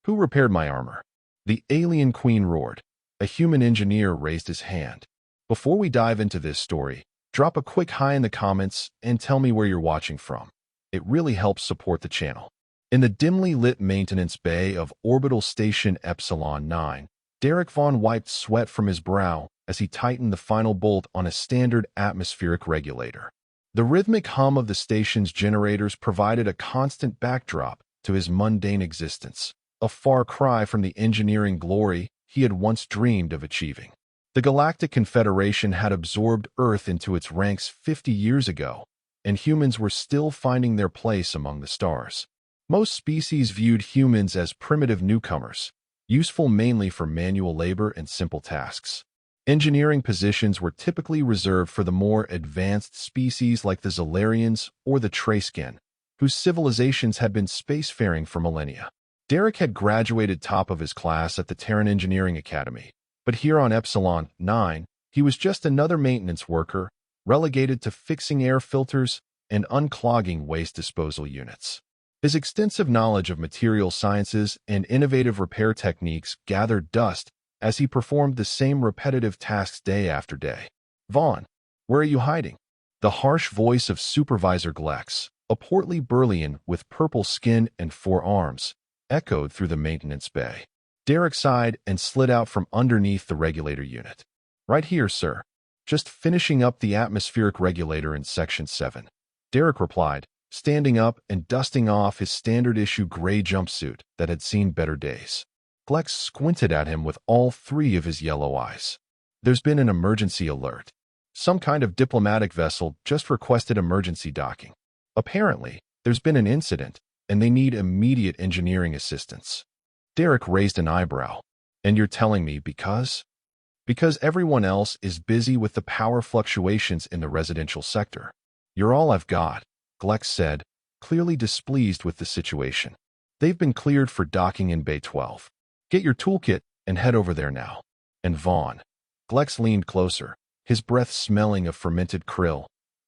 Who repaired my armor? The alien queen roared. A human engineer raised his hand. Before we dive into this story, drop a quick hi in the comments and tell me where you're watching from. It really helps support the channel. In the dimly lit maintenance bay of Orbital Station Epsilon 9, Derek Vaughn wiped sweat from his brow as he tightened the final bolt on a standard atmospheric regulator. The rhythmic hum of the station's generators provided a constant backdrop to his mundane existence, a far cry from the engineering glory he had once dreamed of achieving. The Galactic Confederation had absorbed Earth into its ranks 50 years ago, and humans were still finding their place among the stars. Most species viewed humans as primitive newcomers, useful mainly for manual labor and simple tasks. Engineering positions were typically reserved for the more advanced species like the Zolarians or the Trayscan, whose civilizations had been spacefaring for millennia. Derek had graduated top of his class at the Terran Engineering Academy, but here on Epsilon 9, he was just another maintenance worker, relegated to fixing air filters and unclogging waste disposal units. His extensive knowledge of material sciences and innovative repair techniques gathered dust as he performed the same repetitive tasks day after day. Vaughn, where are you hiding? The harsh voice of Supervisor Glex, a portly Burlean with purple skin and 4 arms, echoed through the maintenance bay. Derek sighed and slid out from underneath the regulator unit. Right here, sir. Just finishing up the atmospheric regulator in Section 7. Derek replied, standing up and dusting off his standard-issue gray jumpsuit that had seen better days. Glex squinted at him with all 3 of his yellow eyes. There's been an emergency alert. Some kind of diplomatic vessel just requested emergency docking. Apparently, there's been an incident, and they need immediate engineering assistance. Derek raised an eyebrow. And you're telling me because? Because everyone else is busy with the power fluctuations in the residential sector. You're all I've got, Glex said, clearly displeased with the situation. They've been cleared for docking in Bay 12. Get your toolkit and head over there now. And Vaughn. Glex leaned closer, his breath smelling of fermented krill.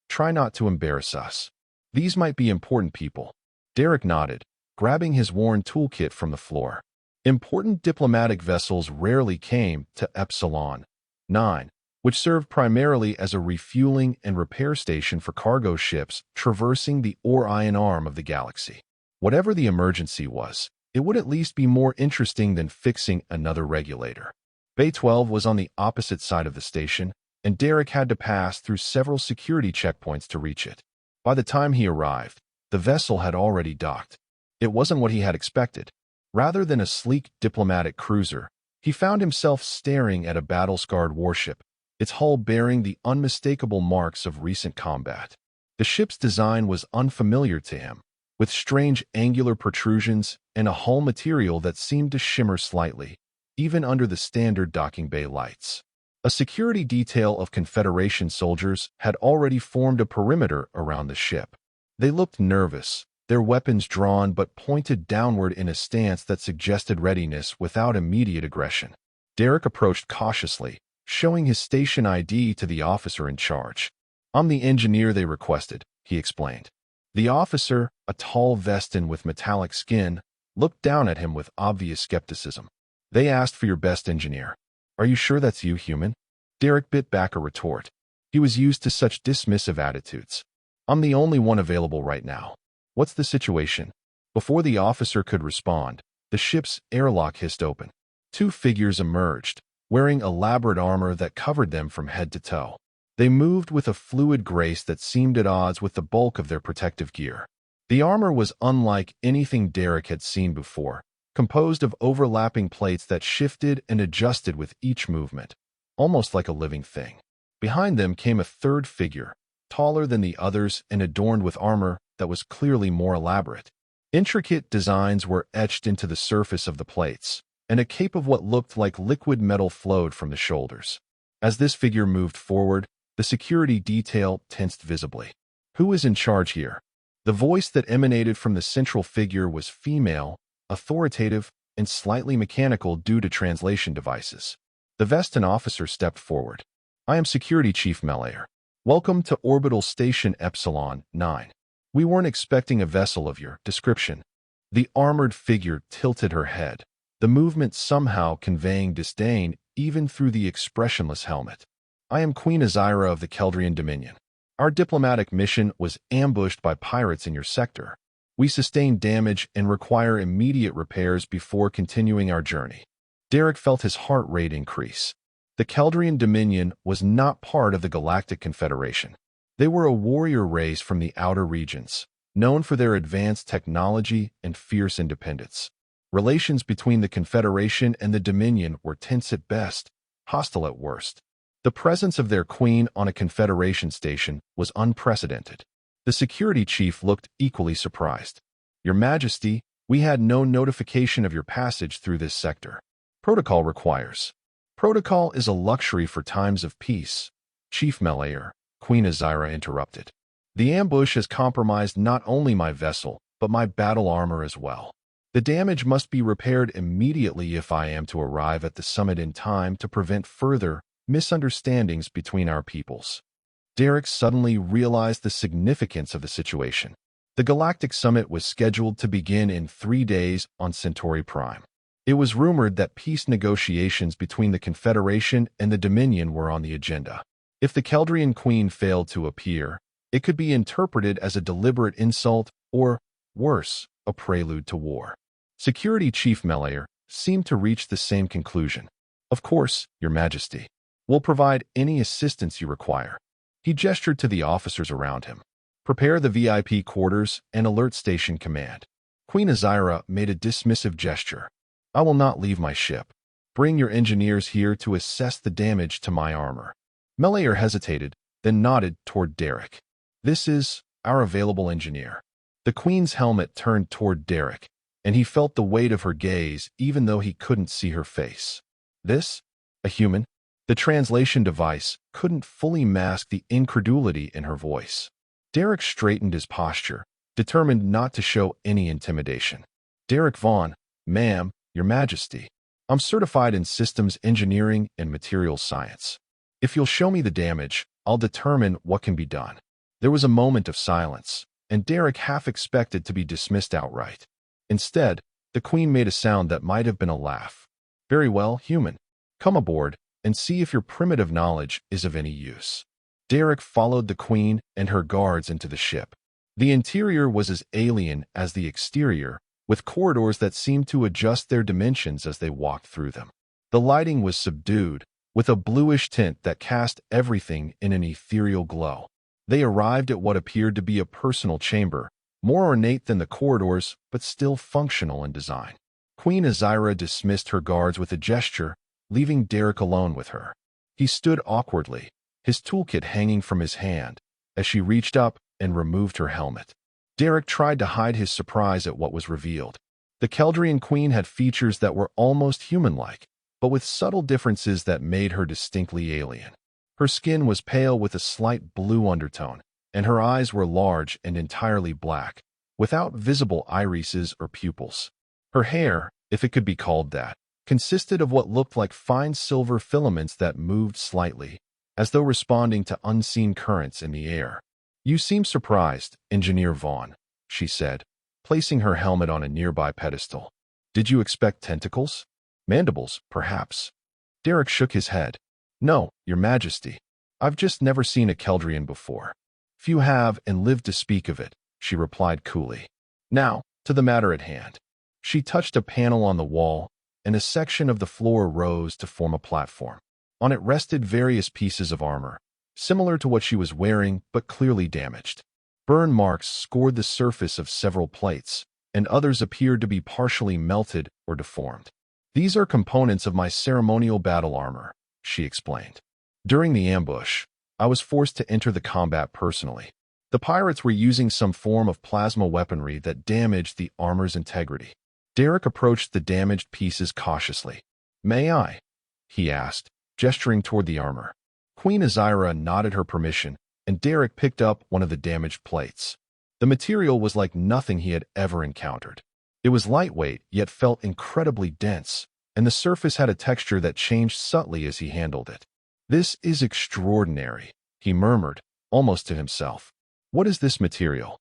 Try not to embarrass us. These might be important people. Derek nodded, grabbing his worn toolkit from the floor. Important diplomatic vessels rarely came to Epsilon 9, which served primarily as a refueling and repair station for cargo ships traversing the Orion arm of the galaxy. Whatever the emergency was, it would at least be more interesting than fixing another regulator. Bay 12 was on the opposite side of the station, and Derek had to pass through several security checkpoints to reach it. By the time he arrived, the vessel had already docked. It wasn't what he had expected. Rather than a sleek diplomatic cruiser, he found himself staring at a battle-scarred warship, its hull bearing the unmistakable marks of recent combat. The ship's design was unfamiliar to him, with strange angular protrusions and a hull material that seemed to shimmer slightly, even under the standard docking bay lights. A security detail of Confederation soldiers had already formed a perimeter around the ship. They looked nervous, their weapons drawn but pointed downward in a stance that suggested readiness without immediate aggression. Derek approached cautiously, showing his station ID to the officer in charge. I'm the engineer they requested, he explained. The officer, a tall Vestan with metallic skin, looked down at him with obvious skepticism. They asked for your best engineer. Are you sure that's you, human? Derek bit back a retort. He was used to such dismissive attitudes. I'm the only one available right now. What's the situation? Before the officer could respond, the ship's airlock hissed open. 2 figures emerged, wearing elaborate armor that covered them from head to toe. They moved with a fluid grace that seemed at odds with the bulk of their protective gear. The armor was unlike anything Derek had seen before, composed of overlapping plates that shifted and adjusted with each movement, almost like a living thing. Behind them came a 3rd figure, taller than the others and adorned with armor that was clearly more elaborate. Intricate designs were etched into the surface of the plates, and a cape of what looked like liquid metal flowed from the shoulders. As this figure moved forward, the security detail tensed visibly. Who is in charge here? The voice that emanated from the central figure was female, authoritative, and slightly mechanical due to translation devices. The Vestan officer stepped forward. I am Security Chief Melayer. Welcome to Orbital Station Epsilon 9. We weren't expecting a vessel of your description. The armored figure tilted her head, the movement somehow conveying disdain even through the expressionless helmet. I am Queen Azira of the Keldrian Dominion. Our diplomatic mission was ambushed by pirates in your sector. We sustained damage and require immediate repairs before continuing our journey. Derek felt his heart rate increase. The Keldrian Dominion was not part of the Galactic Confederation. They were a warrior race from the outer regions, known for their advanced technology and fierce independence. Relations between the Confederation and the Dominion were tense at best, hostile at worst. The presence of their queen on a Confederation station was unprecedented. The security chief looked equally surprised. Your Majesty, we had no notification of your passage through this sector. Protocol requires. Protocol is a luxury for times of peace. Chief Melayer, Queen Azira interrupted. The ambush has compromised not only my vessel, but my battle armor as well. The damage must be repaired immediately if I am to arrive at the summit in time to prevent further misunderstandings between our peoples. Derek suddenly realized the significance of the situation. The Galactic Summit was scheduled to begin in 3 days on Centauri Prime. It was rumored that peace negotiations between the Confederation and the Dominion were on the agenda. If the Keldrian Queen failed to appear, it could be interpreted as a deliberate insult or, worse, a prelude to war. Security Chief Melayer seemed to reach the same conclusion. Of course, Your Majesty. We'll provide any assistance you require. He gestured to the officers around him. Prepare the VIP quarters and alert station command. Queen Azira made a dismissive gesture. I will not leave my ship. Bring your engineers here to assess the damage to my armor. Melayer hesitated, then nodded toward Derek. This is our available engineer. The Queen's helmet turned toward Derek, and he felt the weight of her gaze even though he couldn't see her face. This? A human? The translation device couldn't fully mask the incredulity in her voice. Derek straightened his posture, determined not to show any intimidation. Derek Vaughn, ma'am, Your Majesty. I'm certified in systems engineering and materials science. If you'll show me the damage, I'll determine what can be done. There was a moment of silence, and Derek half expected to be dismissed outright. Instead, the Queen made a sound that might have been a laugh. Very well, human. Come aboard and see if your primitive knowledge is of any use. Derek followed the Queen and her guards into the ship. The interior was as alien as the exterior, with corridors that seemed to adjust their dimensions as they walked through them. The lighting was subdued, with a bluish tint that cast everything in an ethereal glow. They arrived at what appeared to be a personal chamber, more ornate than the corridors, but still functional in design. Queen Azira dismissed her guards with a gesture, leaving Derek alone with her. He stood awkwardly, his toolkit hanging from his hand, as she reached up and removed her helmet. Derek tried to hide his surprise at what was revealed. The Keldrian Queen had features that were almost human-like, but with subtle differences that made her distinctly alien. Her skin was pale with a slight blue undertone, and her eyes were large and entirely black, without visible irises or pupils. Her hair, if it could be called that, consisted of what looked like fine silver filaments that moved slightly, as though responding to unseen currents in the air. You seem surprised, Engineer Vaughn, she said, placing her helmet on a nearby pedestal. Did you expect tentacles? Mandibles, perhaps? Derek shook his head. No, Your Majesty. I've just never seen a Keldrian before. Few have and live to speak of it, she replied coolly. Now, to the matter at hand. She touched a panel on the wall, and a section of the floor rose to form a platform. On it rested various pieces of armor, similar to what she was wearing but clearly damaged. Burn marks scored the surface of several plates, and others appeared to be partially melted or deformed. These are components of my ceremonial battle armor, she explained. During the ambush, I was forced to enter the combat personally. The pirates were using some form of plasma weaponry that damaged the armor's integrity. Derek approached the damaged pieces cautiously. May I? He asked, gesturing toward the armor. Queen Azira nodded her permission, and Derek picked up one of the damaged plates. The material was like nothing he had ever encountered. It was lightweight, yet felt incredibly dense, and the surface had a texture that changed subtly as he handled it. This is extraordinary, he murmured, almost to himself. What is this material?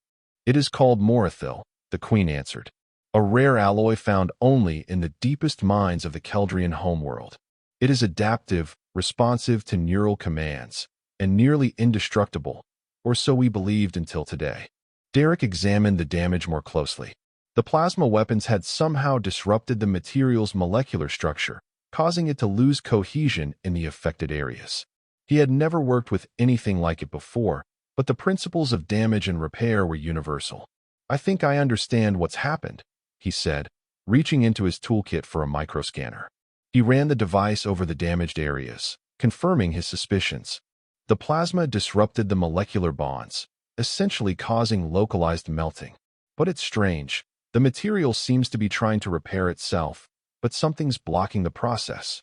It is called morathil, the Queen answered. a rare alloy found only in the deepest mines of the Keldrian homeworld. It is adaptive, responsive to neural commands, and nearly indestructible, or so we believed until today. Derek examined the damage more closely. The plasma weapons had somehow disrupted the material's molecular structure, causing it to lose cohesion in the affected areas. He had never worked with anything like it before, but the principles of damage and repair were universal. "I think I understand what's happened," he said, reaching into his toolkit for a microscanner. He ran the device over the damaged areas, confirming his suspicions. The plasma disrupted the molecular bonds, essentially causing localized melting. But it's strange. The material seems to be trying to repair itself, but something's blocking the process.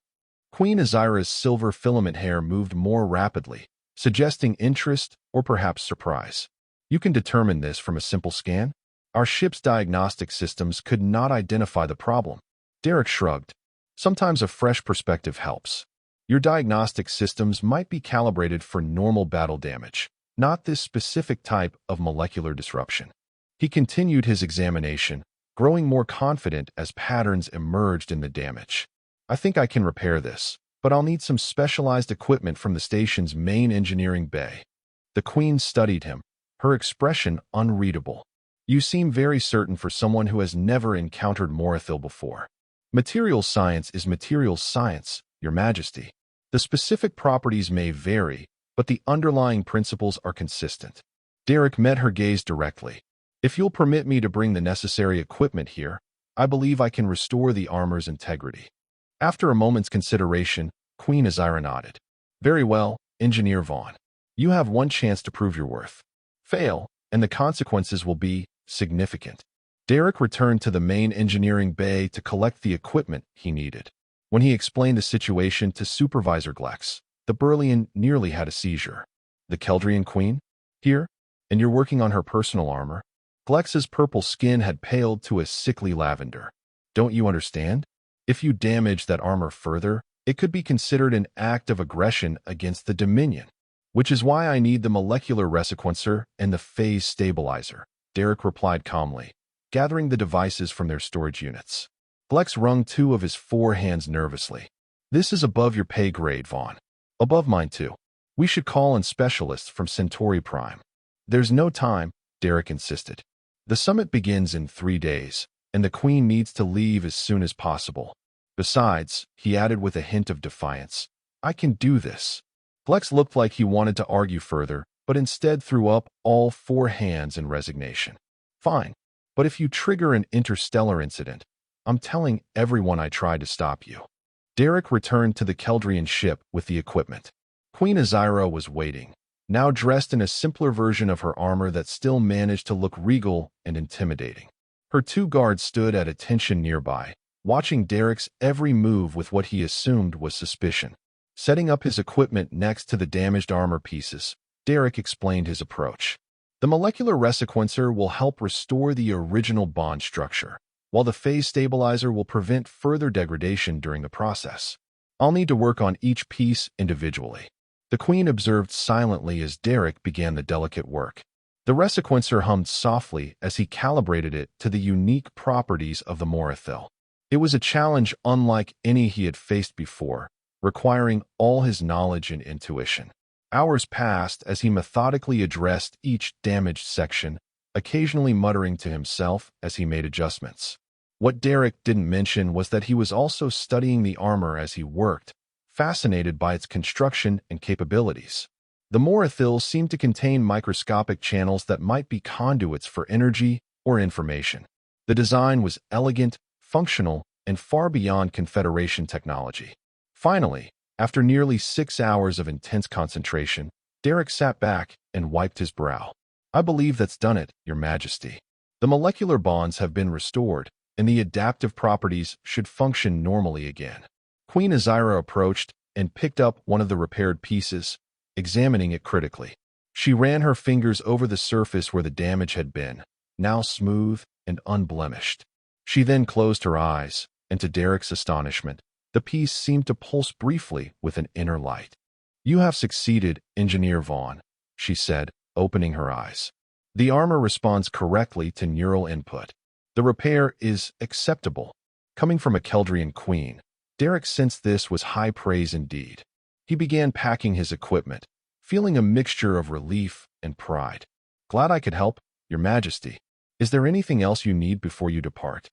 Queen Azira's silver filament hair moved more rapidly, suggesting interest or perhaps surprise. "You can determine this from a simple scan? Our ship's diagnostic systems could not identify the problem." Derek shrugged. "Sometimes a fresh perspective helps. Your diagnostic systems might be calibrated for normal battle damage, not this specific type of molecular disruption." He continued his examination, growing more confident as patterns emerged in the damage. "I think I can repair this, but I'll need some specialized equipment from the station's main engineering bay." The Queen studied him, her expression unreadable. "You seem very certain for someone who has never encountered Morathil before." "Materials science is materials science, Your Majesty. The specific properties may vary, but the underlying principles are consistent." Derek met her gaze directly. "If you'll permit me to bring the necessary equipment here, I believe I can restore the armor's integrity." After a moment's consideration, Queen Azira nodded. "Very well, Engineer Vaughn. You have one chance to prove your worth. Fail, and the consequences will be significant." Derek returned to the main engineering bay to collect the equipment he needed. When he explained the situation to Supervisor Glex, the Burlian nearly had a seizure. "The Keldrian Queen? Here? And you're working on her personal armor?" Glex's purple skin had paled to a sickly lavender. "Don't you understand? If you damage that armor further, it could be considered an act of aggression against the Dominion. Which is why I need the molecular resequencer and the phase stabilizer," Derek replied calmly, gathering the devices from their storage units. Glex wrung two of his 4 hands nervously. "This is above your pay grade, Vaughn. Above mine, too. We should call in specialists from Centauri Prime." "There's no time," Derek insisted. "The summit begins in 3 days, and the Queen needs to leave as soon as possible. Besides," he added with a hint of defiance, "I can do this." Glex looked like he wanted to argue further, but instead threw up all 4 hands in resignation. "Fine, but if you trigger an interstellar incident, I'm telling everyone I tried to stop you." Derek returned to the Keldrian ship with the equipment. Queen Azira was waiting, now dressed in a simpler version of her armor that still managed to look regal and intimidating. Her 2 guards stood at attention nearby, watching Derek's every move with what he assumed was suspicion. Setting up his equipment next to the damaged armor pieces, Derek explained his approach. "The molecular resequencer will help restore the original bond structure, while the phase stabilizer will prevent further degradation during the process. I'll need to work on each piece individually." The Queen observed silently as Derek began the delicate work. The resequencer hummed softly as he calibrated it to the unique properties of the Morathil. It was a challenge unlike any he had faced before, requiring all his knowledge and intuition. Hours passed as he methodically addressed each damaged section, occasionally muttering to himself as he made adjustments. What Derek didn't mention was that he was also studying the armor as he worked, fascinated by its construction and capabilities. The Morathil seemed to contain microscopic channels that might be conduits for energy or information. The design was elegant, functional, and far beyond Confederation technology. Finally, after nearly 6 hours of intense concentration, Derek sat back and wiped his brow. "I believe that's done it, Your Majesty. The molecular bonds have been restored, and the adaptive properties should function normally again." Queen Azira approached and picked up one of the repaired pieces, examining it critically. She ran her fingers over the surface where the damage had been, now smooth and unblemished. She then closed her eyes, and to Derek's astonishment, the piece seemed to pulse briefly with an inner light. "You have succeeded, Engineer Vaughn," she said, opening her eyes. "The armor responds correctly to neural input. The repair is acceptable. Coming from a Keldrian queen, Derek sensed this was high praise indeed. He began packing his equipment, feeling a mixture of relief and pride. Glad I could help, Your Majesty. Is there anything else you need before you depart?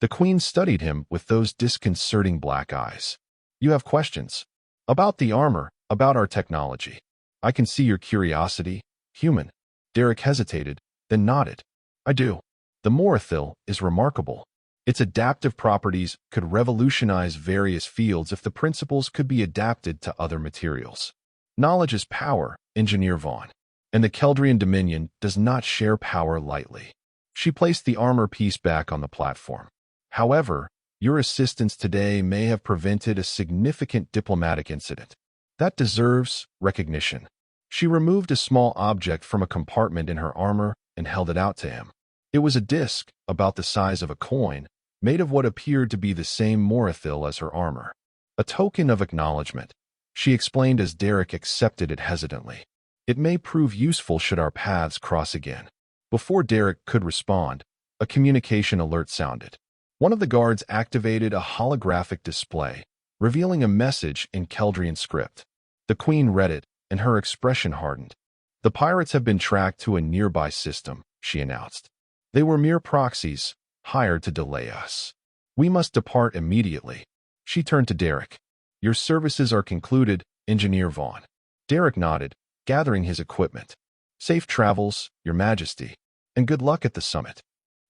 The queen studied him with those disconcerting black eyes. You have questions? About the armor, about our technology. I can see your curiosity, human. Derek hesitated, then nodded. I do. The Morathil is remarkable. Its adaptive properties could revolutionize various fields if the principles could be adapted to other materials. Knowledge is power, Engineer Vaughn. And the Keldrian Dominion does not share power lightly. She placed the armor piece back on the platform. However, your assistance today may have prevented a significant diplomatic incident. That deserves recognition. She removed a small object from a compartment in her armor and held it out to him. It was a disc, about the size of a coin, made of what appeared to be the same Morathil as her armor. A token of acknowledgement, she explained as Derek accepted it hesitantly. It may prove useful should our paths cross again. Before Derek could respond, a communication alert sounded. One of the guards activated a holographic display, revealing a message in Keldrian script. The queen read it, and her expression hardened. The pirates have been tracked to a nearby system, she announced. They were mere proxies, hired to delay us. We must depart immediately. She turned to Derek. Your services are concluded, Engineer Vaughn. Derek nodded, gathering his equipment. Safe travels, Your Majesty, and good luck at the summit.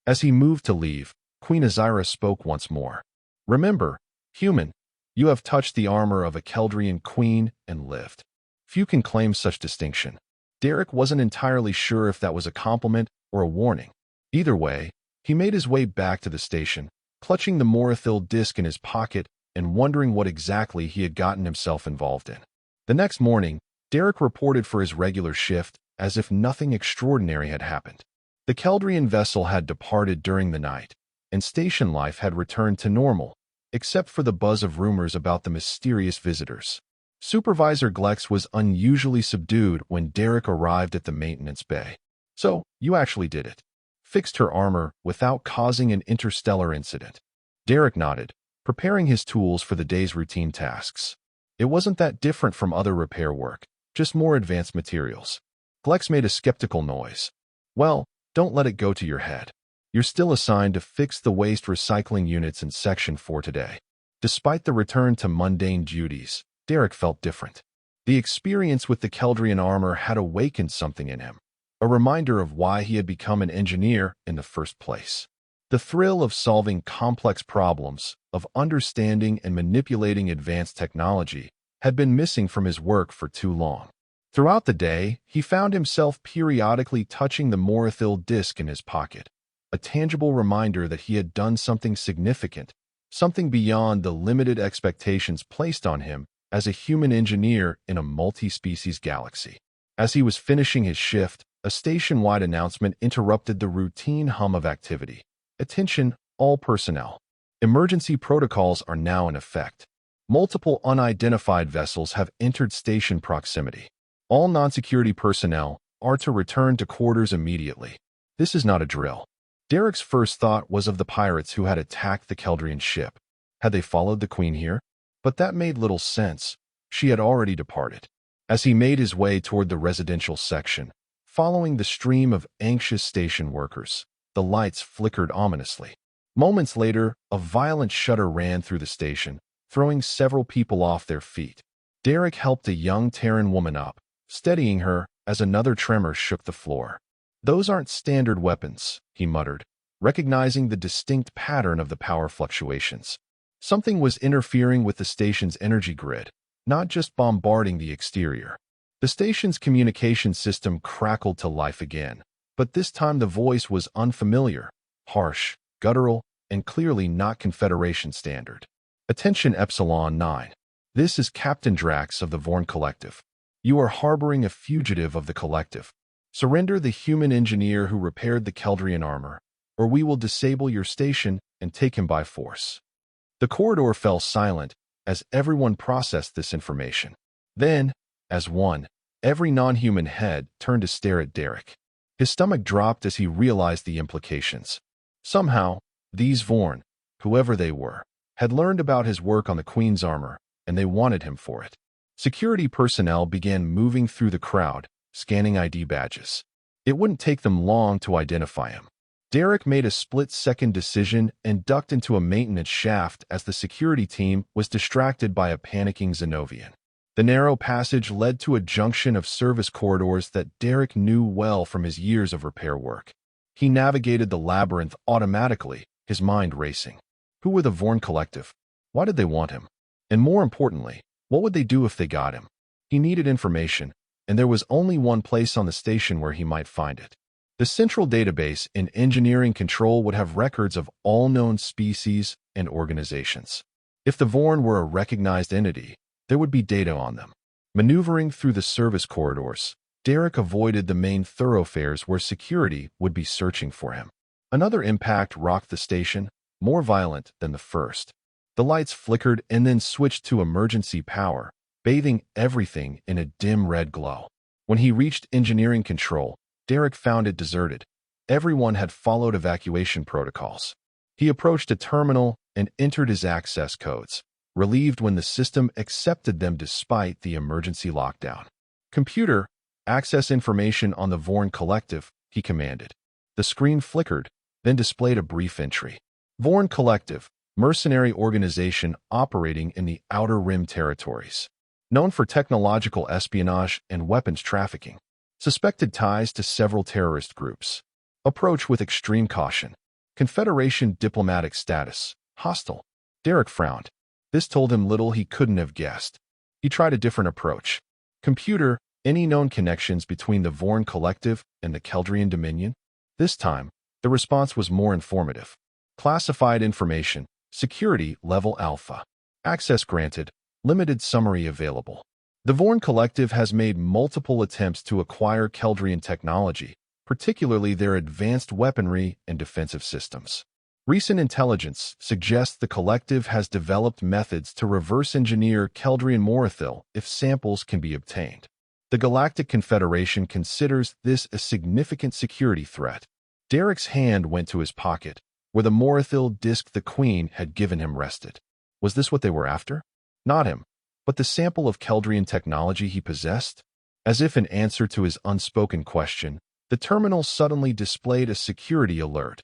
As he moved to leave, Queen Azira spoke once more. Remember, human, you have touched the armor of a Keldrian queen and lived. Few can claim such distinction. Derek wasn't entirely sure if that was a compliment or a warning. Either way, he made his way back to the station, clutching the Morathil disc in his pocket and wondering what exactly he had gotten himself involved in. The next morning, Derek reported for his regular shift as if nothing extraordinary had happened. The Keldrian vessel had departed during the night, and station life had returned to normal, except for the buzz of rumors about the mysterious visitors. Supervisor Glex was unusually subdued when Derek arrived at the maintenance bay. So, you actually did it. Fixed her armor without causing an interstellar incident. Derek nodded, preparing his tools for the day's routine tasks. It wasn't that different from other repair work, just more advanced materials. Glex made a skeptical noise. Well, don't let it go to your head. You're still assigned to fix the waste recycling units in Section 4 today. Despite the return to mundane duties, Derek felt different. The experience with the Keldrian armor had awakened something in him, a reminder of why he had become an engineer in the first place. The thrill of solving complex problems, of understanding and manipulating advanced technology, had been missing from his work for too long. Throughout the day, he found himself periodically touching the Morathil disc in his pocket, a tangible reminder that he had done something significant, something beyond the limited expectations placed on him as a human engineer in a multi-species galaxy. As he was finishing his shift, a station-wide announcement interrupted the routine hum of activity. Attention, all personnel. Emergency protocols are now in effect. Multiple unidentified vessels have entered station proximity. All non-security personnel are to return to quarters immediately. This is not a drill. Derek's first thought was of the pirates who had attacked the Keldrian ship. Had they followed the Queen here? But that made little sense. She had already departed. As he made his way toward the residential section, following the stream of anxious station workers, the lights flickered ominously. Moments later, a violent shudder ran through the station, throwing several people off their feet. Derek helped a young Terran woman up, steadying her as another tremor shook the floor. Those aren't standard weapons, he muttered, recognizing the distinct pattern of the power fluctuations. Something was interfering with the station's energy grid, not just bombarding the exterior. The station's communication system crackled to life again, but this time the voice was unfamiliar, harsh, guttural, and clearly not Confederation standard. Attention Epsilon 9. This is Captain Drax of the Vorn Collective. You are harboring a fugitive of the Collective. Surrender the human engineer who repaired the Keldrian armor, or we will disable your station and take him by force. The corridor fell silent as everyone processed this information. Then, as one, every non-human head turned to stare at Derek. His stomach dropped as he realized the implications. Somehow, these Vorn, whoever they were, had learned about his work on the Queen's armor, and they wanted him for it. Security personnel began moving through the crowd, scanning ID badges. It wouldn't take them long to identify him. Derek made a split-second decision and ducked into a maintenance shaft as the security team was distracted by a panicking Zenovian. The narrow passage led to a junction of service corridors that Derek knew well from his years of repair work. He navigated the labyrinth automatically, his mind racing. Who were the Vorn Collective? Why did they want him? And more importantly, what would they do if they got him? He needed information, and there was only one place on the station where he might find it. The central database in engineering control would have records of all known species and organizations. If the Vorn were a recognized entity, there would be data on them. Maneuvering through the service corridors, Derek avoided the main thoroughfares where security would be searching for him. Another impact rocked the station, more violent than the first. The lights flickered and then switched to emergency power, bathing everything in a dim red glow. When he reached engineering control, Derek found it deserted. Everyone had followed evacuation protocols. He approached a terminal and entered his access codes, relieved when the system accepted them despite the emergency lockdown. "Computer, access information on the Vorn Collective," he commanded. The screen flickered, then displayed a brief entry. Vorn Collective, mercenary organization operating in the Outer Rim territories. Known for technological espionage and weapons trafficking. Suspected ties to several terrorist groups. Approach with extreme caution. Confederation diplomatic status. Hostile. Derek frowned. This told him little he couldn't have guessed. He tried a different approach. "Computer, any known connections between the Vorn Collective and the Keldrian Dominion?" This time, the response was more informative. "Classified information. Security level Alpha. Access granted. Limited summary available. The Vorn Collective has made multiple attempts to acquire Keldrian technology, particularly their advanced weaponry and defensive systems. Recent intelligence suggests the Collective has developed methods to reverse engineer Keldrian Morathil if samples can be obtained. The Galactic Confederation considers this a significant security threat." Derek's hand went to his pocket, where the Morathil disc the Queen had given him rested. Was this what they were after? Not him, but the sample of Keldrian technology he possessed? As if in answer to his unspoken question, the terminal suddenly displayed a security alert.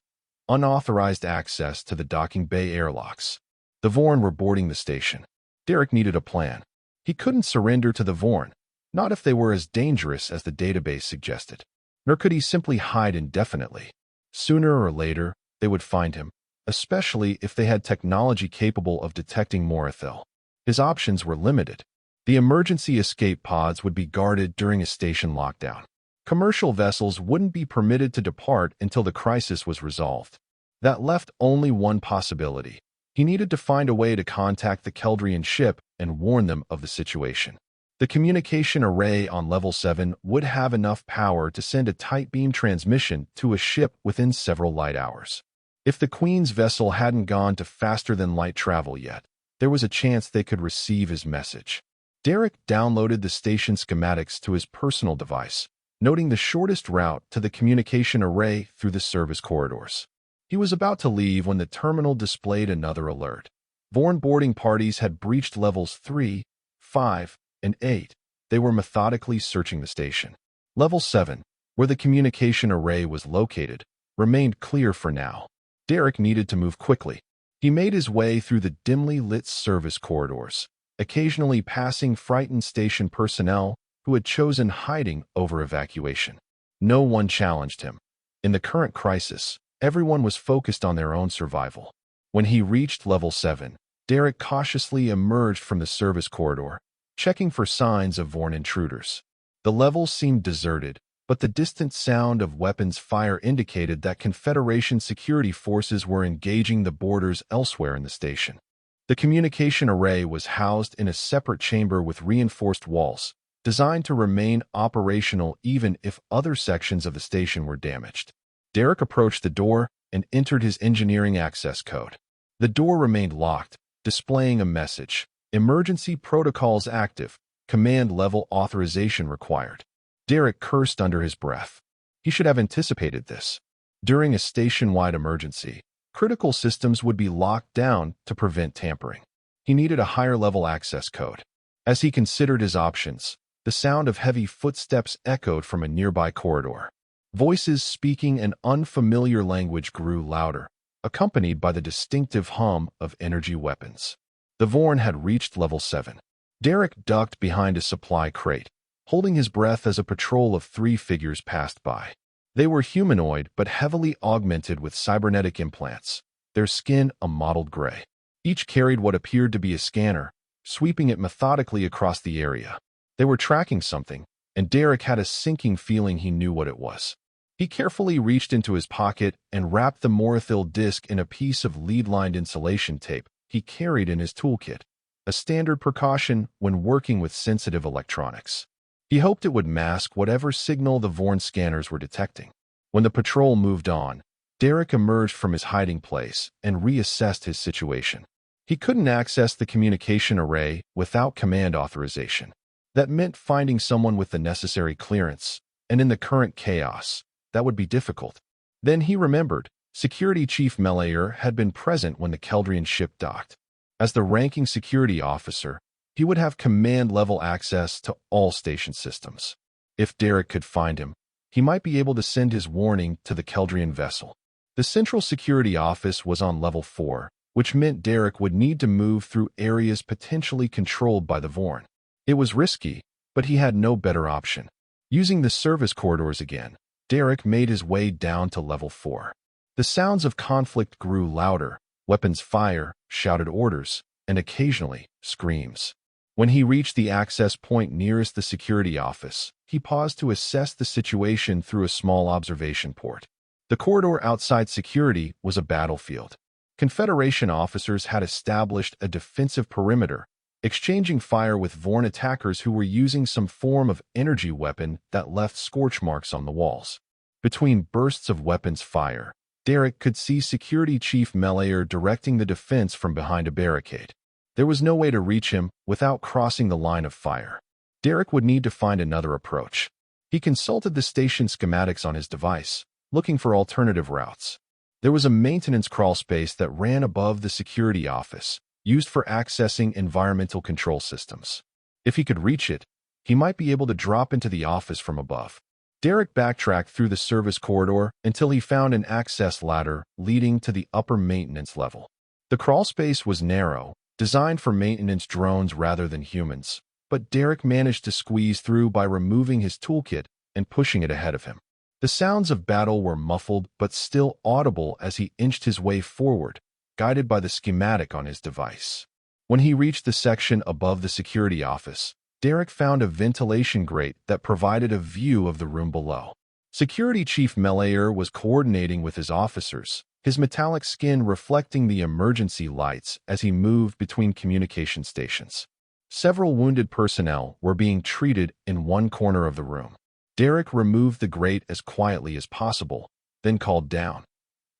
Unauthorized access to the docking bay airlocks. The Vorn were boarding the station. Derek needed a plan. He couldn't surrender to the Vorn, not if they were as dangerous as the database suggested. Nor could he simply hide indefinitely. Sooner or later, they would find him, especially if they had technology capable of detecting Morathil. His options were limited. The emergency escape pods would be guarded during a station lockdown. Commercial vessels wouldn't be permitted to depart until the crisis was resolved. That left only one possibility. He needed to find a way to contact the Keldrian ship and warn them of the situation. The communication array on Level 7 would have enough power to send a tight beam transmission to a ship within several light hours. If the Queen's vessel hadn't gone to faster-than-light travel yet, there was a chance they could receive his message. Derek downloaded the station schematics to his personal device, noting the shortest route to the communication array through the service corridors. He was about to leave when the terminal displayed another alert. Vorn boarding parties had breached levels 3, 5, and 8. They were methodically searching the station. Level 7, where the communication array was located, remained clear for now. Derek needed to move quickly. He made his way through the dimly lit service corridors, occasionally passing frightened station personnel who had chosen hiding over evacuation. No one challenged him. In the current crisis, everyone was focused on their own survival. When he reached Level 7, Derek cautiously emerged from the service corridor, checking for signs of Vorn intruders. The level seemed deserted, but the distant sound of weapons fire indicated that Confederation security forces were engaging the boarders elsewhere in the station. The communication array was housed in a separate chamber with reinforced walls, designed to remain operational even if other sections of the station were damaged. Derek approached the door and entered his engineering access code. The door remained locked, displaying a message: "Emergency protocols active. Command level authorization required." Derek cursed under his breath. He should have anticipated this. During a station-wide emergency, critical systems would be locked down to prevent tampering. He needed a higher-level access code. As he considered his options, the sound of heavy footsteps echoed from a nearby corridor. Voices speaking an unfamiliar language grew louder, accompanied by the distinctive hum of energy weapons. The Vorn had reached level 7. Derek ducked behind a supply crate, holding his breath as a patrol of 3 figures passed by. They were humanoid but heavily augmented with cybernetic implants, their skin a mottled gray. Each carried what appeared to be a scanner, sweeping it methodically across the area. They were tracking something, and Derek had a sinking feeling he knew what it was. He carefully reached into his pocket and wrapped the Morathil disc in a piece of lead-lined insulation tape he carried in his toolkit, a standard precaution when working with sensitive electronics. He hoped it would mask whatever signal the Vorn scanners were detecting. When the patrol moved on, Derek emerged from his hiding place and reassessed his situation. He couldn't access the communication array without command authorization. That meant finding someone with the necessary clearance, and in the current chaos, that would be difficult. Then he remembered, Security Chief Melayer had been present when the Keldrian ship docked. As the ranking security officer, he would have command-level access to all station systems. If Derek could find him, he might be able to send his warning to the Keldrian vessel. The Central Security Office was on level 4, which meant Derek would need to move through areas potentially controlled by the Vorn. It was risky, but he had no better option. Using the service corridors again, Derek made his way down to level 4. The sounds of conflict grew louder, weapons fire, shouted orders, and occasionally, screams. When he reached the access point nearest the security office, he paused to assess the situation through a small observation port. The corridor outside security was a battlefield. Confederation officers had established a defensive perimeter, exchanging fire with Vorn attackers who were using some form of energy weapon that left scorch marks on the walls. Between bursts of weapons fire, Derek could see Security Chief Melayer directing the defense from behind a barricade. There was no way to reach him without crossing the line of fire. Derek would need to find another approach. He consulted the station schematics on his device, looking for alternative routes. There was a maintenance crawl space that ran above the security office, used for accessing environmental control systems. If he could reach it, he might be able to drop into the office from above. Derek backtracked through the service corridor until he found an access ladder leading to the upper maintenance level. The crawl space was narrow, designed for maintenance drones rather than humans, but Derek managed to squeeze through by removing his toolkit and pushing it ahead of him. The sounds of battle were muffled but still audible as he inched his way forward, guided by the schematic on his device. When he reached the section above the security office, Derek found a ventilation grate that provided a view of the room below. Security Chief Melayer was coordinating with his officers, his metallic skin reflecting the emergency lights as he moved between communication stations. Several wounded personnel were being treated in one corner of the room. Derek removed the grate as quietly as possible, then called down.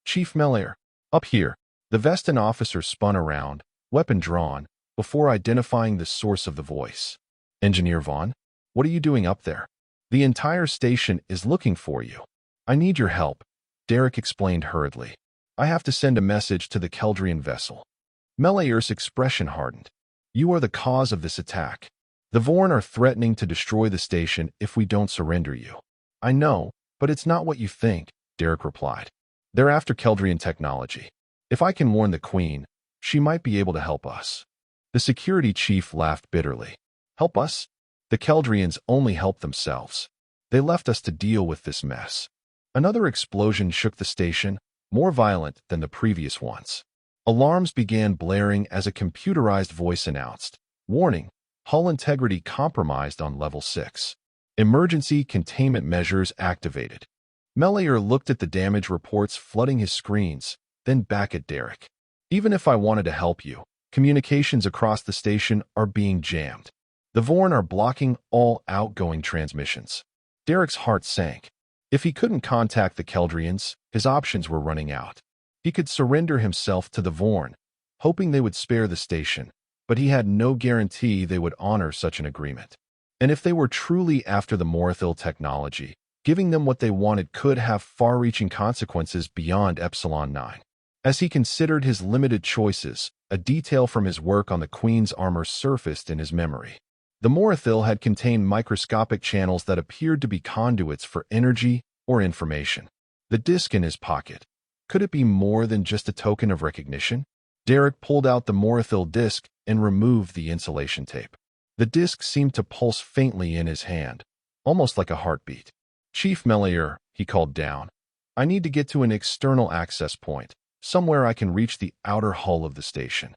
"Chief Melayer, up here." The Vestan officer spun around, weapon drawn, before identifying the source of the voice. "Engineer Vaughn, what are you doing up there? The entire station is looking for you." "I need your help," Derek explained hurriedly. "I have to send a message to the Keldrian vessel." Melayer's expression hardened. "You are the cause of this attack. The Vorn are threatening to destroy the station if we don't surrender you." "I know, but it's not what you think," Derek replied. "They're after Keldrian technology. If I can warn the Queen, she might be able to help us." The security chief laughed bitterly. "Help us? The Keldrians only help themselves. They left us to deal with this mess." Another explosion shook the station, more violent than the previous ones. Alarms began blaring as a computerized voice announced, "Warning, hull integrity compromised on level 6. Emergency containment measures activated." Melayer looked at the damage reports flooding his screens, then back at Derek. "Even if I wanted to help you, communications across the station are being jammed. The Vorn are blocking all outgoing transmissions." Derek's heart sank. If he couldn't contact the Keldrians, his options were running out. He could surrender himself to the Vorn, hoping they would spare the station, but he had no guarantee they would honor such an agreement. And if they were truly after the Morathil technology, Giving them what they wanted could have far-reaching consequences beyond Epsilon 9. As he considered his limited choices, a detail from his work on the Queen's armor surfaced in his memory. The Morathil had contained microscopic channels that appeared to be conduits for energy or information. The disc in his pocket. Could it be more than just a token of recognition? Derek pulled out the Morathil disc and removed the insulation tape. The disc seemed to pulse faintly in his hand, almost like a heartbeat. "Chief Melior," he called down, "I need to get to an external access point, somewhere I can reach the outer hull of the station."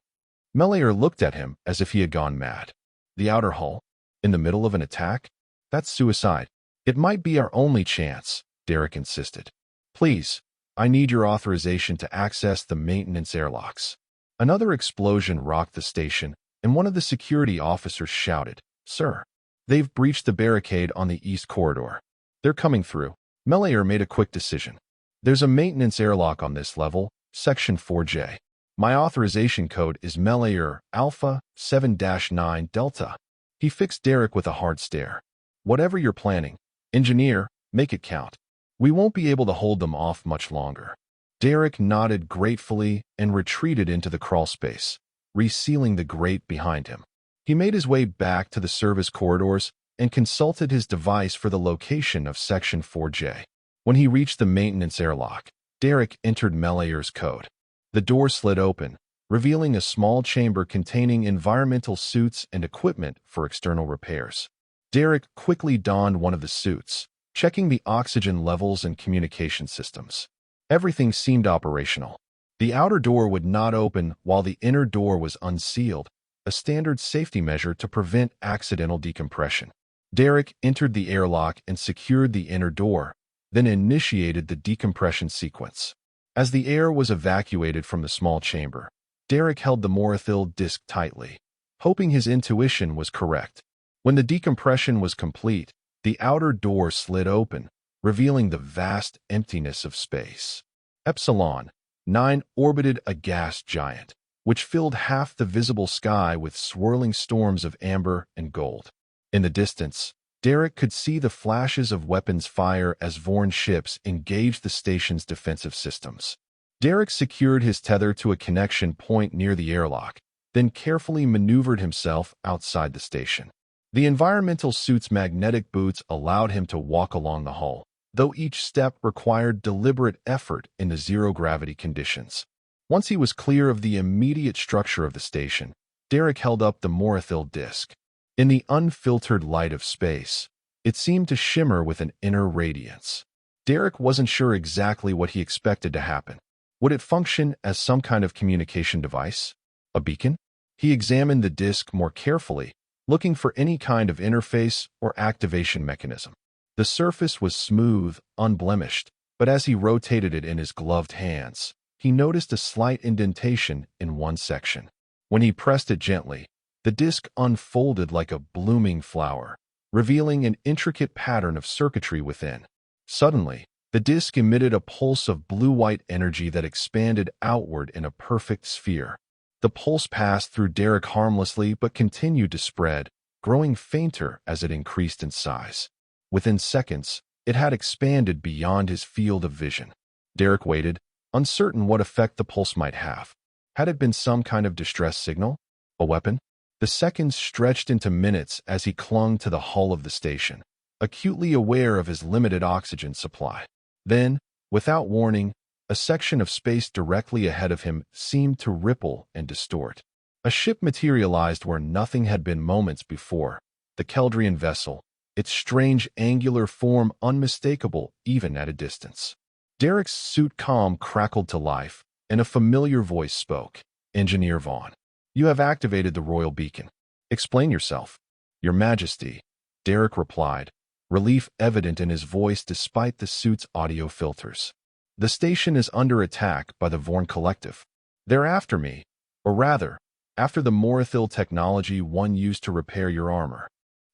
Melior looked at him as if he had gone mad. "The outer hull? In the middle of an attack? That's suicide." "It might be our only chance," Derek insisted. "Please, I need your authorization to access the maintenance airlocks." Another explosion rocked the station, and one of the security officers shouted, "Sir, they've breached the barricade on the east corridor. They're coming through." Melior made a quick decision. "There's a maintenance airlock on this level, Section 4J. My authorization code is Melior Alpha 7-9 Delta." He fixed Derek with a hard stare. "Whatever you're planning, engineer, make it count. We won't be able to hold them off much longer." Derek nodded gratefully and retreated into the crawl space, resealing the grate behind him. He made his way back to the service corridors and consulted his device for the location of Section 4J. When he reached the maintenance airlock, Derek entered Melior's code. The door slid open, revealing a small chamber containing environmental suits and equipment for external repairs. Derek quickly donned one of the suits, checking the oxygen levels and communication systems. Everything seemed operational. The outer door would not open while the inner door was unsealed, a standard safety measure to prevent accidental decompression. Derek entered the airlock and secured the inner door, then initiated the decompression sequence. As the air was evacuated from the small chamber, Derek held the Morathil disc tightly, hoping his intuition was correct. When the decompression was complete, the outer door slid open, revealing the vast emptiness of space. Epsilon 9 orbited a gas giant, which filled half the visible sky with swirling storms of amber and gold. In the distance, Derek could see the flashes of weapons fire as Vorn ships engaged the station's defensive systems. Derek secured his tether to a connection point near the airlock, then carefully maneuvered himself outside the station. The environmental suit's magnetic boots allowed him to walk along the hull, though each step required deliberate effort in the zero-gravity conditions. Once he was clear of the immediate structure of the station, Derek held up the Morathil disc. In the unfiltered light of space, it seemed to shimmer with an inner radiance. Derek wasn't sure exactly what he expected to happen. Would it function as some kind of communication device? A beacon? He examined the disc more carefully, looking for any kind of interface or activation mechanism. The surface was smooth, unblemished, but as he rotated it in his gloved hands, he noticed a slight indentation in one section. When he pressed it gently, the disc unfolded like a blooming flower, revealing an intricate pattern of circuitry within. Suddenly, the disc emitted a pulse of blue-white energy that expanded outward in a perfect sphere. The pulse passed through Derek harmlessly but continued to spread, growing fainter as it increased in size. Within seconds, it had expanded beyond his field of vision. Derek waited, uncertain what effect the pulse might have. Had it been some kind of distress signal? A weapon? The seconds stretched into minutes as he clung to the hull of the station, acutely aware of his limited oxygen supply. Then, without warning, a section of space directly ahead of him seemed to ripple and distort. A ship materialized where nothing had been moments before, the Keldrian vessel, its strange angular form unmistakable even at a distance. Derek's suit comm crackled to life, and a familiar voice spoke. "Engineer Vaughn, you have activated the Royal Beacon. Explain yourself." "Your Majesty," Derek replied, relief evident in his voice despite the suit's audio filters. "The station is under attack by the Vorn Collective. They're after me, or rather, after the Morathil technology one used to repair your armor."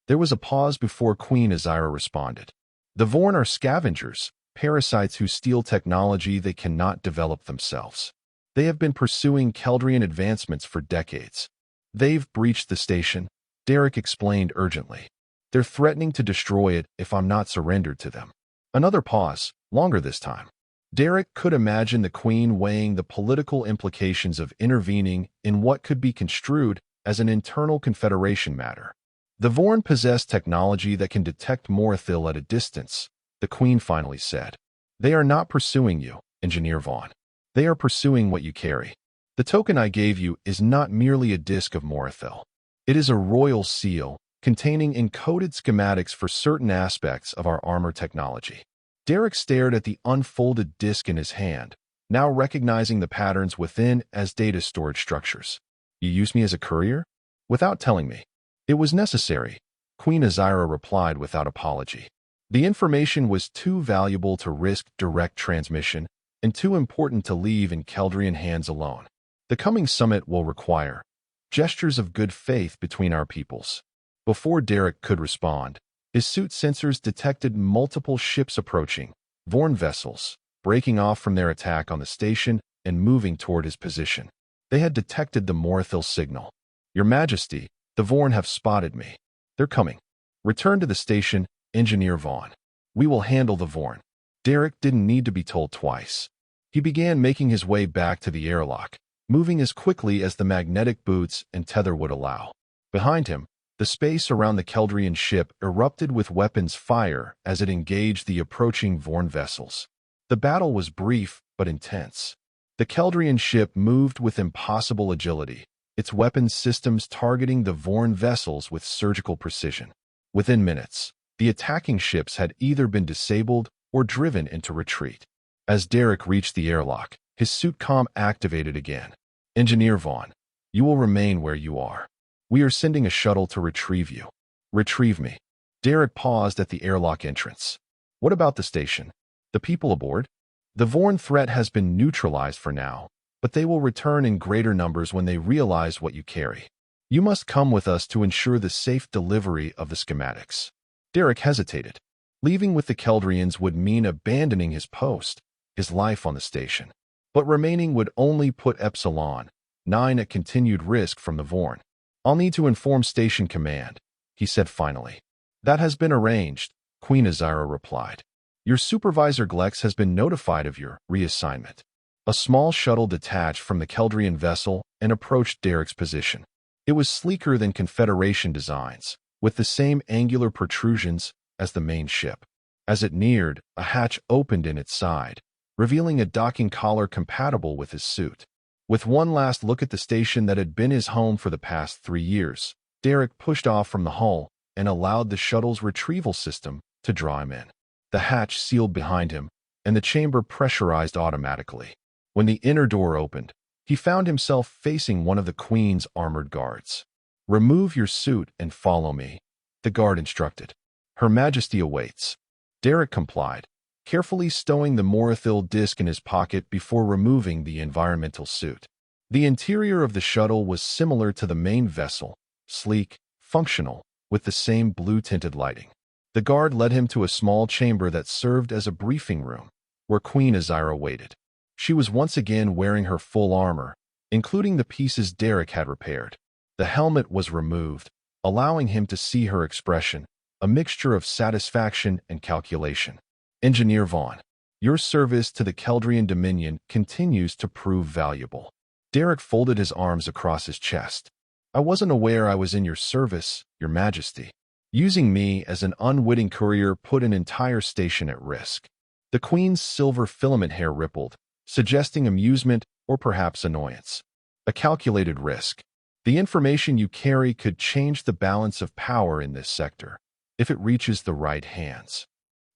There was a pause before Queen Azira responded. "The Vorn are scavengers, parasites who steal technology they cannot develop themselves. They have been pursuing Keldrian advancements for decades. They've breached the station," Derek explained urgently. "They're threatening to destroy it if I'm not surrendered to them." Another pause, longer this time. Derek could imagine the Queen weighing the political implications of intervening in what could be construed as an internal Confederation matter. The Vorn possess technology that can detect Morathil at a distance, the Queen finally said. They are not pursuing you, Engineer Vaughn. They are pursuing what you carry. The token I gave you is not merely a disk of Morathil. It is a royal seal containing encoded schematics for certain aspects of our armor technology. Derek stared at the unfolded disk in his hand, now recognizing the patterns within as data storage structures. You use me as a courier? Without telling me. It was necessary, Queen Azira replied without apology. The information was too valuable to risk direct transmission and too important to leave in Keldrian hands alone. The coming summit will require gestures of good faith between our peoples. Before Derek could respond, his suit sensors detected multiple ships approaching, Vorn vessels, breaking off from their attack on the station and moving toward his position. They had detected the Morathil signal. Your Majesty, the Vorn have spotted me. They're coming. Return to the station, Engineer Vaughn. We will handle the Vorn. Derek didn't need to be told twice. He began making his way back to the airlock, moving as quickly as the magnetic boots and tether would allow. Behind him, the space around the Keldrian ship erupted with weapons fire as it engaged the approaching Vorn vessels. The battle was brief but intense. The Keldrian ship moved with impossible agility, its weapons systems targeting the Vorn vessels with surgical precision. Within minutes, the attacking ships had either been disabled or driven into retreat. As Derek reached the airlock, his suit comm activated again. Engineer Vaughn, you will remain where you are. We are sending a shuttle to retrieve you. Retrieve me. Derek paused at the airlock entrance. What about the station? The people aboard? The Vorn threat has been neutralized for now, but they will return in greater numbers when they realize what you carry. You must come with us to ensure the safe delivery of the schematics. Derek hesitated. Leaving with the Keldrians would mean abandoning his post, his life on the station. But remaining would only put Epsilon 9 at continued risk from the Vorn. I'll need to inform Station Command, he said finally. That has been arranged, Queen Azira replied. Your supervisor Glex has been notified of your reassignment. A small shuttle detached from the Keldrian vessel and approached Derek's position. It was sleeker than Confederation designs, with the same angular protrusions as the main ship. As it neared, a hatch opened in its side, revealing a docking collar compatible with his suit. With one last look at the station that had been his home for the past 3 years, Derek pushed off from the hull and allowed the shuttle's retrieval system to draw him in. The hatch sealed behind him, and the chamber pressurized automatically. When the inner door opened, he found himself facing one of the Queen's armored guards. Remove your suit and follow me, the guard instructed. Her Majesty awaits. Derek complied, carefully stowing the Morathil disc in his pocket before removing the environmental suit. The interior of the shuttle was similar to the main vessel, sleek, functional, with the same blue-tinted lighting. The guard led him to a small chamber that served as a briefing room, where Queen Azira waited. She was once again wearing her full armor, including the pieces Derek had repaired. The helmet was removed, allowing him to see her expression, a mixture of satisfaction and calculation. Engineer Vaughn, your service to the Keldrian Dominion continues to prove valuable. Derek folded his arms across his chest. I wasn't aware I was in your service, Your Majesty. Using me as an unwitting courier put an entire station at risk. The Queen's silver filament hair rippled, suggesting amusement or perhaps annoyance. A calculated risk. The information you carry could change the balance of power in this sector, if it reaches the right hands.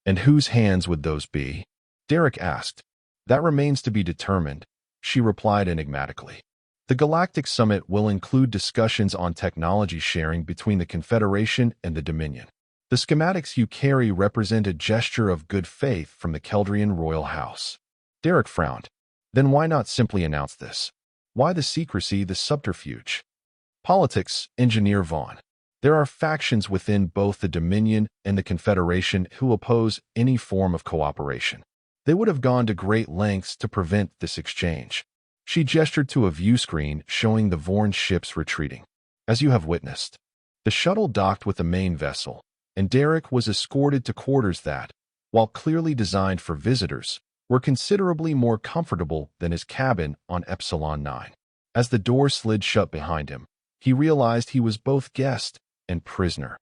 And whose hands would those be? Derek asked. That remains to be determined, she replied enigmatically. The Galactic Summit will include discussions on technology sharing between the Confederation and the Dominion. The schematics you carry represent a gesture of good faith from the Keldrian royal house. Derek frowned. Then why not simply announce this? Why the secrecy, the subterfuge? Politics, Engineer Vaughn. There are factions within both the Dominion and the Confederation who oppose any form of cooperation. They would have gone to great lengths to prevent this exchange. She gestured to a view screen showing the Vorn ships retreating. As you have witnessed, the shuttle docked with the main vessel, and Derek was escorted to quarters that, while clearly designed for visitors, were considerably more comfortable than his cabin on Epsilon 9. As the door slid shut behind him, he realized he was both guest and prisoner,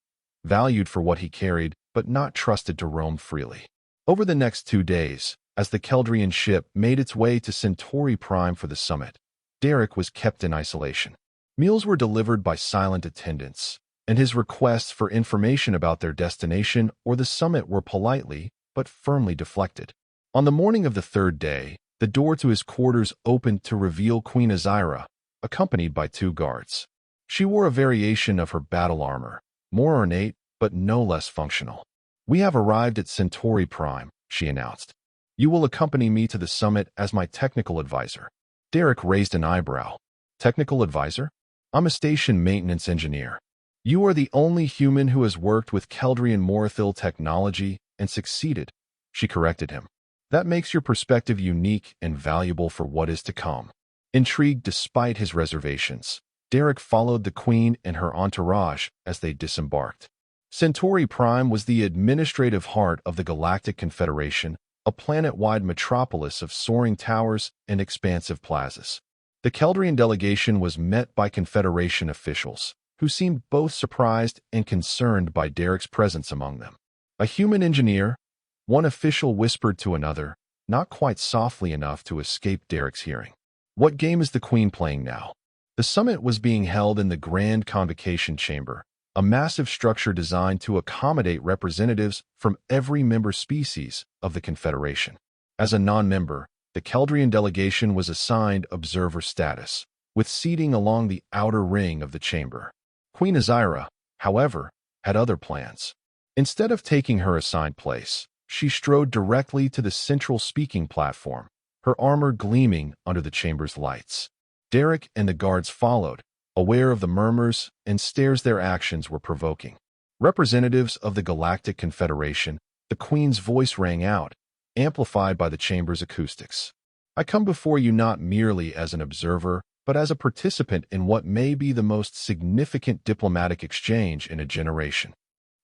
valued for what he carried but not trusted to roam freely. Over the next 2 days, as the Keldrian ship made its way to Centauri Prime for the summit, Derek was kept in isolation. Meals were delivered by silent attendants, and his requests for information about their destination or the summit were politely but firmly deflected. On the morning of the 3rd day, the door to his quarters opened to reveal Queen Azira, accompanied by 2 guards. She wore a variation of her battle armor, more ornate but no less functional. "We have arrived at Centauri Prime," she announced. "You will accompany me to the summit as my technical advisor." Derek raised an eyebrow. "Technical advisor? I'm a station maintenance engineer." "You are the only human who has worked with Keldrian Morithil technology and succeeded," she corrected him. "That makes your perspective unique and valuable for what is to come." Intrigued despite his reservations, Derek followed the Queen and her entourage as they disembarked. Centauri Prime was the administrative heart of the Galactic Confederation, a planet-wide metropolis of soaring towers and expansive plazas. The Keldrian delegation was met by Confederation officials, who seemed both surprised and concerned by Derek's presence among them. "A human engineer?" one official whispered to another, not quite softly enough to escape Derek's hearing. "What game is the Queen playing now?" The summit was being held in the Grand Convocation Chamber, a massive structure designed to accommodate representatives from every member species of the Confederation. As a non-member, the Keldrian delegation was assigned observer status, with seating along the outer ring of the chamber. Queen Azira, however, had other plans. Instead of taking her assigned place, she strode directly to the central speaking platform, her armor gleaming under the chamber's lights. Derek and the guards followed, aware of the murmurs and stares their actions were provoking. Representatives of the Galactic Confederation, the Queen's voice rang out, amplified by the chamber's acoustics. "I come before you not merely as an observer, but as a participant in what may be the most significant diplomatic exchange in a generation."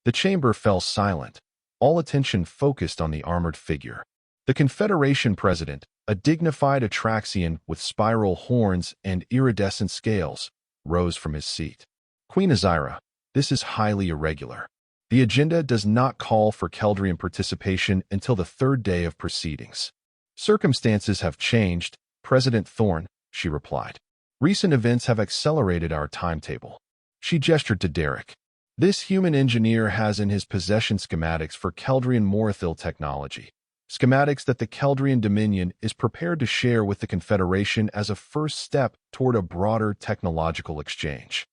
The chamber fell silent, all attention focused on the armored figure. The Confederation president, a dignified Atraxian with spiral horns and iridescent scales, rose from his seat. "Queen Azira, this is highly irregular. The agenda does not call for Keldrian participation until the 3rd day of proceedings." "Circumstances have changed, President Thorne," she replied. "Recent events have accelerated our timetable." She gestured to Derek. "This human engineer has in his possession schematics for Keldrian Morithil technology. Schematics that the Keldrian Dominion is prepared to share with the Confederation as a first step toward a broader technological exchange."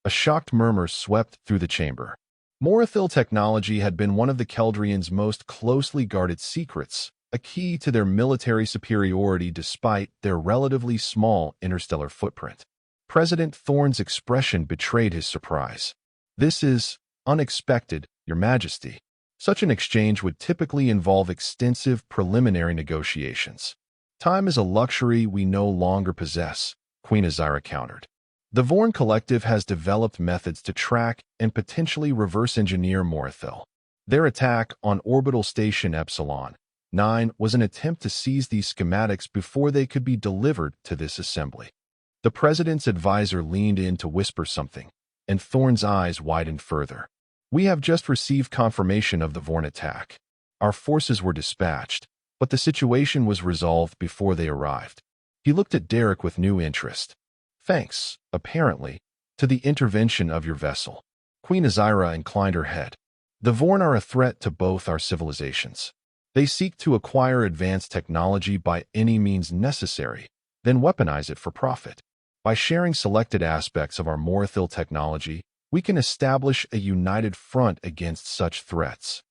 A shocked murmur swept through the chamber. Morithil technology had been one of the Keldrians' most closely guarded secrets, a key to their military superiority despite their relatively small interstellar footprint. President Thorne's expression betrayed his surprise. "This is unexpected, Your Majesty. Such an exchange would typically involve extensive preliminary negotiations. Time is a luxury we no longer possess," Queen Azira countered. "The Vorn Collective has developed methods to track and potentially reverse engineer Morithil. Their attack on orbital station Epsilon 9 was an attempt to seize these schematics before they could be delivered to this assembly." The president's advisor leaned in to whisper something, and Thorne's eyes widened further. "We have just received confirmation of the Vorn attack. Our forces were dispatched, but the situation was resolved before they arrived." He looked at Derek with new interest. "Thanks, apparently, to the intervention of your vessel." Queen Azira inclined her head. "The Vorn are a threat to both our civilizations. They seek to acquire advanced technology by any means necessary, then weaponize it for profit. By sharing selected aspects of our Morithil technology, we can establish a united front against such threats."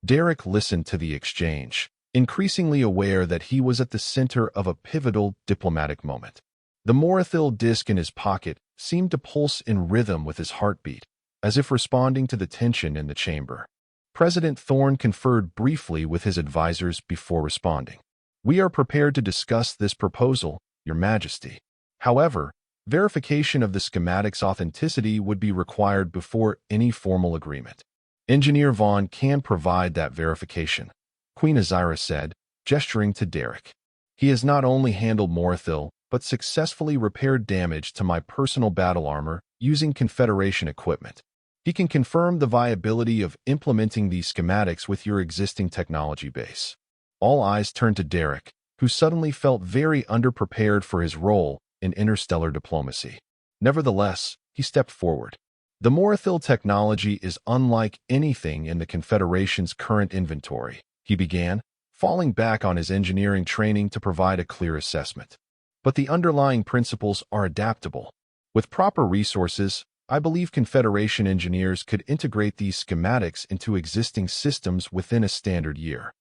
Derek listened to the exchange, increasingly aware that he was at the center of a pivotal diplomatic moment. The Morithil disc in his pocket seemed to pulse in rhythm with his heartbeat, as if responding to the tension in the chamber. President Thorne conferred briefly with his advisors before responding. "We are prepared to discuss this proposal, Your Majesty. However, verification of the schematic's authenticity would be required before any formal agreement." "Engineer Vaughn can provide that verification," Queen Azira said, gesturing to Derek. He has not only handled Morithil, but successfully repaired damage to my personal battle armor using Confederation equipment. He can confirm the viability of implementing these schematics with your existing technology base. All eyes turned to Derek, who suddenly felt very underprepared for his role in interstellar diplomacy. Nevertheless, he stepped forward. The Morithil technology is unlike anything in the Confederation's current inventory, he began, falling back on his engineering training to provide a clear assessment. But the underlying principles are adaptable. With proper resources, I believe Confederation engineers could integrate these schematics into existing systems within a standard year.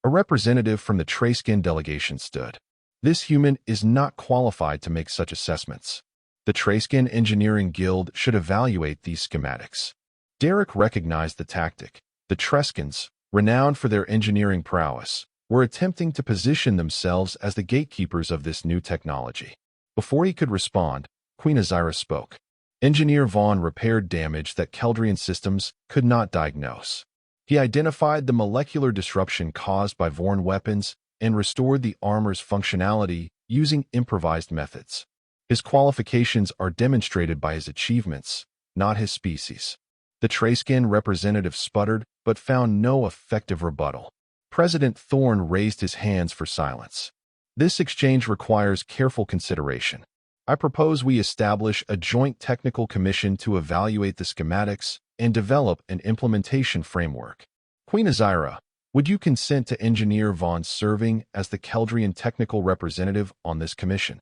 A representative from the Trayskin delegation stood. This human is not qualified to make such assessments. The Trayskin Engineering Guild should evaluate these schematics. Derek recognized the tactic. The Treskins, renowned for their engineering prowess, were attempting to position themselves as the gatekeepers of this new technology. Before he could respond, Queen Azira spoke. Engineer Vaughn repaired damage that Keldrian systems could not diagnose. He identified the molecular disruption caused by Vorn weapons and restored the armor's functionality using improvised methods. His qualifications are demonstrated by his achievements, not his species. The Trayskin representative sputtered but found no effective rebuttal. President Thorne raised his hands for silence. This exchange requires careful consideration. I propose we establish a joint technical commission to evaluate the schematics and develop an implementation framework. Queen Azira, would you consent to Engineer Vaughn serving as the Keldrian technical representative on this commission?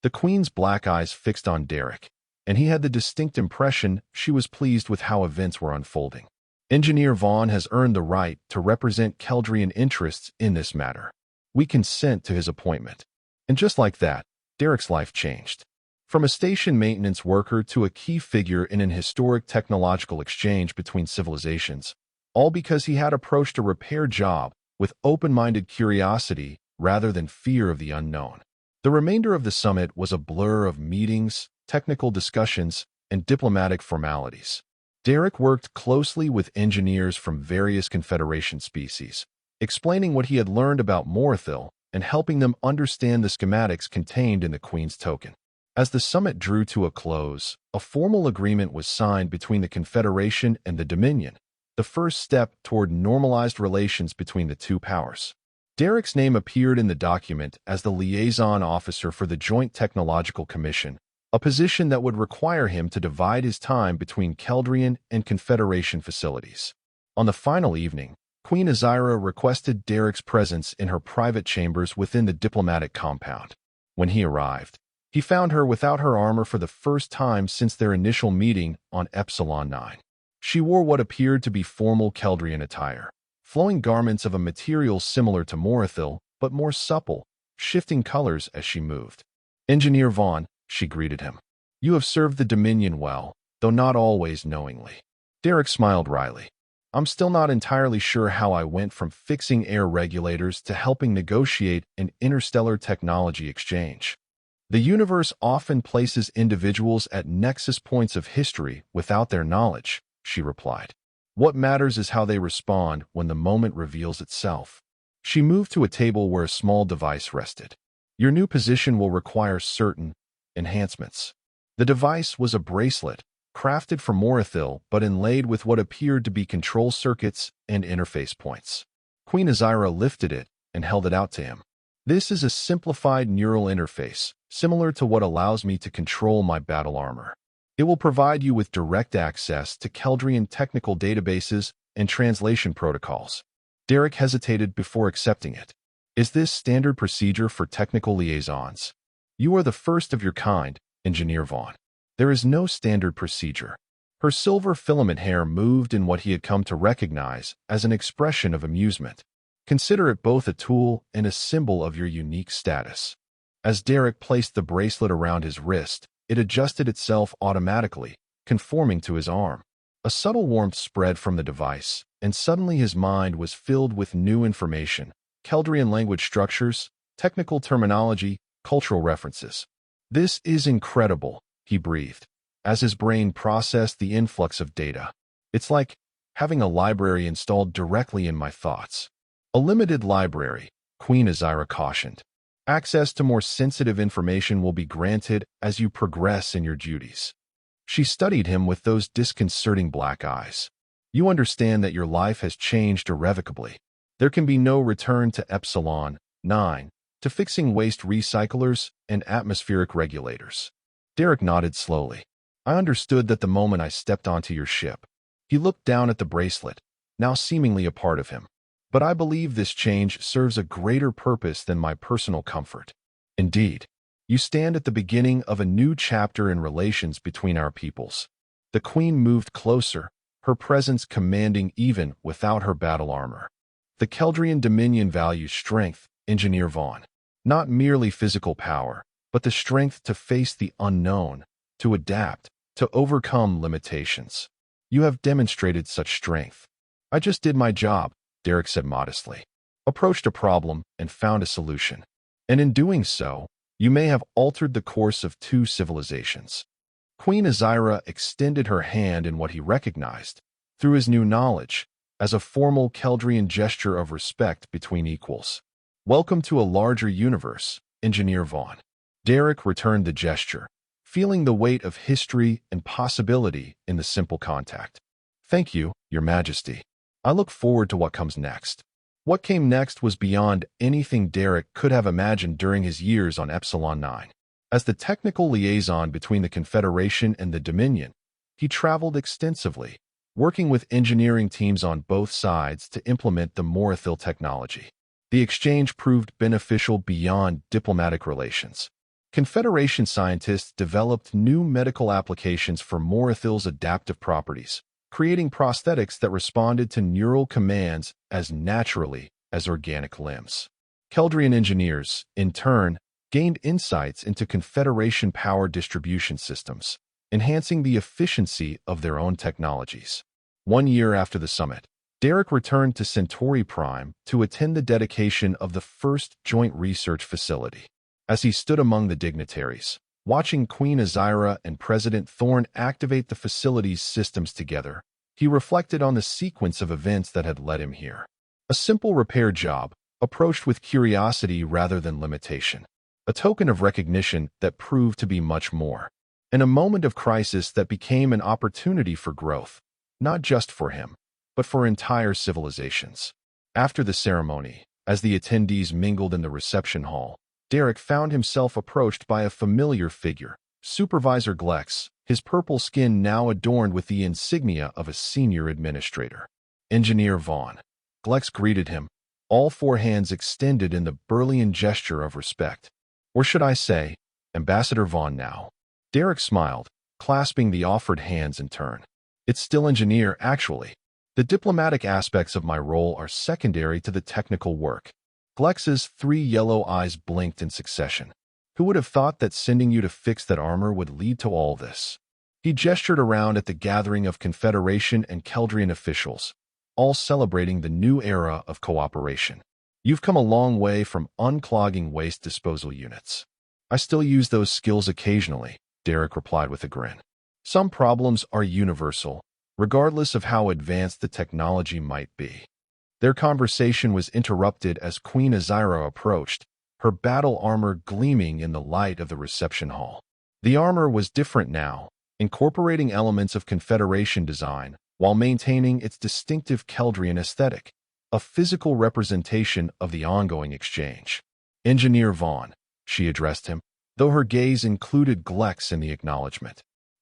The Queen's black eyes fixed on Derek, and he had the distinct impression she was pleased with how events were unfolding. Engineer Vaughn has earned the right to represent Keldrian interests in this matter. We consent to his appointment. And just like that, Derek's life changed. From a station maintenance worker to a key figure in an historic technological exchange between civilizations, all because he had approached a repair job with open-minded curiosity rather than fear of the unknown. The remainder of the summit was a blur of meetings, technical discussions, and diplomatic formalities. Derek worked closely with engineers from various Confederation species, explaining what he had learned about Morithil and helping them understand the schematics contained in the Queen's token. As the summit drew to a close, a formal agreement was signed between the Confederation and the Dominion, the first step toward normalized relations between the two powers. Derek's name appeared in the document as the liaison officer for the Joint Technological Commission, a position that would require him to divide his time between Keldrian and Confederation facilities. On the final evening, Queen Azira requested Derek's presence in her private chambers within the diplomatic compound. When he arrived, he found her without her armor for the first time since their initial meeting on Epsilon 9. She wore what appeared to be formal Keldrian attire, flowing garments of a material similar to Morithil, but more supple, shifting colors as she moved. Engineer Vaughn, she greeted him. You have served the Dominion well, though not always knowingly. Derek smiled wryly. I'm still not entirely sure how I went from fixing air regulators to helping negotiate an interstellar technology exchange. The universe often places individuals at nexus points of history without their knowledge, she replied. What matters is how they respond when the moment reveals itself. She moved to a table where a small device rested. Your new position will require certain enhancements. The device was a bracelet, crafted from Morithil but inlaid with what appeared to be control circuits and interface points. Queen Azira lifted it and held it out to him. This is a simplified neural interface, similar to what allows me to control my battle armor. It will provide you with direct access to Keldrian technical databases and translation protocols. Derek hesitated before accepting it. Is this standard procedure for technical liaisons? You are the first of your kind, Engineer Vaughn. There is no standard procedure. Her silver filament hair moved in what he had come to recognize as an expression of amusement. Consider it both a tool and a symbol of your unique status. As Derek placed the bracelet around his wrist, it adjusted itself automatically, conforming to his arm. A subtle warmth spread from the device, and suddenly his mind was filled with new information, Keldrian language structures, technical terminology, cultural references. This is incredible, he breathed, as his brain processed the influx of data. It's like having a library installed directly in my thoughts. A limited library, Queen Azira cautioned. Access to more sensitive information will be granted as you progress in your duties. She studied him with those disconcerting black eyes. You understand that your life has changed irrevocably. There can be no return to Epsilon 9, to fixing waste recyclers and atmospheric regulators. Derek nodded slowly. I understood that the moment I stepped onto your ship. He looked down at the bracelet, now seemingly a part of him. But I believe this change serves a greater purpose than my personal comfort. Indeed, you stand at the beginning of a new chapter in relations between our peoples. The Queen moved closer, her presence commanding even without her battle armor. The Keldrian Dominion values strength, Engineer Vaughn. Not merely physical power, but the strength to face the unknown, to adapt, to overcome limitations. You have demonstrated such strength. I just did my job, Derek said modestly. Approached a problem and found a solution. And in doing so, you may have altered the course of two civilizations. Queen Azira extended her hand in what he recognized, through his new knowledge, as a formal Keldrian gesture of respect between equals. Welcome to a larger universe, Engineer Vaughn. Derek returned the gesture, feeling the weight of history and possibility in the simple contact. Thank you, Your Majesty. I look forward to what comes next. What came next was beyond anything Derek could have imagined during his years on Epsilon 9. As the technical liaison between the Confederation and the Dominion, he traveled extensively, working with engineering teams on both sides to implement the Morathil technology. The exchange proved beneficial beyond diplomatic relations. Confederation scientists developed new medical applications for Morathil's adaptive properties, creating prosthetics that responded to neural commands as naturally as organic limbs. Keldrian engineers, in turn, gained insights into Confederation power distribution systems, enhancing the efficiency of their own technologies. 1 year after the summit, Derek returned to Centauri Prime to attend the dedication of the first joint research facility. As he stood among the dignitaries, watching Queen Azira and President Thorne activate the facility's systems together, he reflected on the sequence of events that had led him here. A simple repair job, approached with curiosity rather than limitation. A token of recognition that proved to be much more. And a moment of crisis that became an opportunity for growth, not just for him, but for entire civilizations. After the ceremony, as the attendees mingled in the reception hall, Derek found himself approached by a familiar figure, Supervisor Glex, his purple skin now adorned with the insignia of a senior administrator. Engineer Vaughn. Glex greeted him, all four hands extended in the Burlean gesture of respect. Or should I say, Ambassador Vaughn now. Derek smiled, clasping the offered hands in turn. It's still engineer, actually. The diplomatic aspects of my role are secondary to the technical work. Glex's 3 yellow eyes blinked in succession. Who would have thought that sending you to fix that armor would lead to all this? He gestured around at the gathering of Confederation and Keldrian officials, all celebrating the new era of cooperation. You've come a long way from unclogging waste disposal units. I still use those skills occasionally, Derek replied with a grin. Some problems are universal, regardless of how advanced the technology might be. Their conversation was interrupted as Queen Azira approached, her battle armor gleaming in the light of the reception hall. The armor was different now, incorporating elements of Confederation design while maintaining its distinctive Keldrian aesthetic, a physical representation of the ongoing exchange. Engineer Vaughn, she addressed him, though her gaze included Glex in the acknowledgement.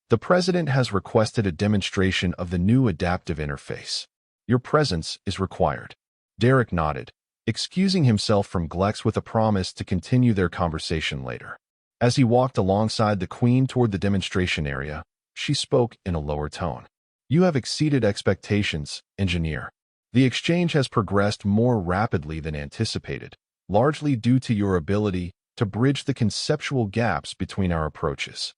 The President has requested a demonstration of the new adaptive interface. Your presence is required. Derek nodded, excusing himself from Glex with a promise to continue their conversation later. As he walked alongside the Queen toward the demonstration area, she spoke in a lower tone. You have exceeded expectations, Engineer. The exchange has progressed more rapidly than anticipated, largely due to your ability to bridge the conceptual gaps between our approaches.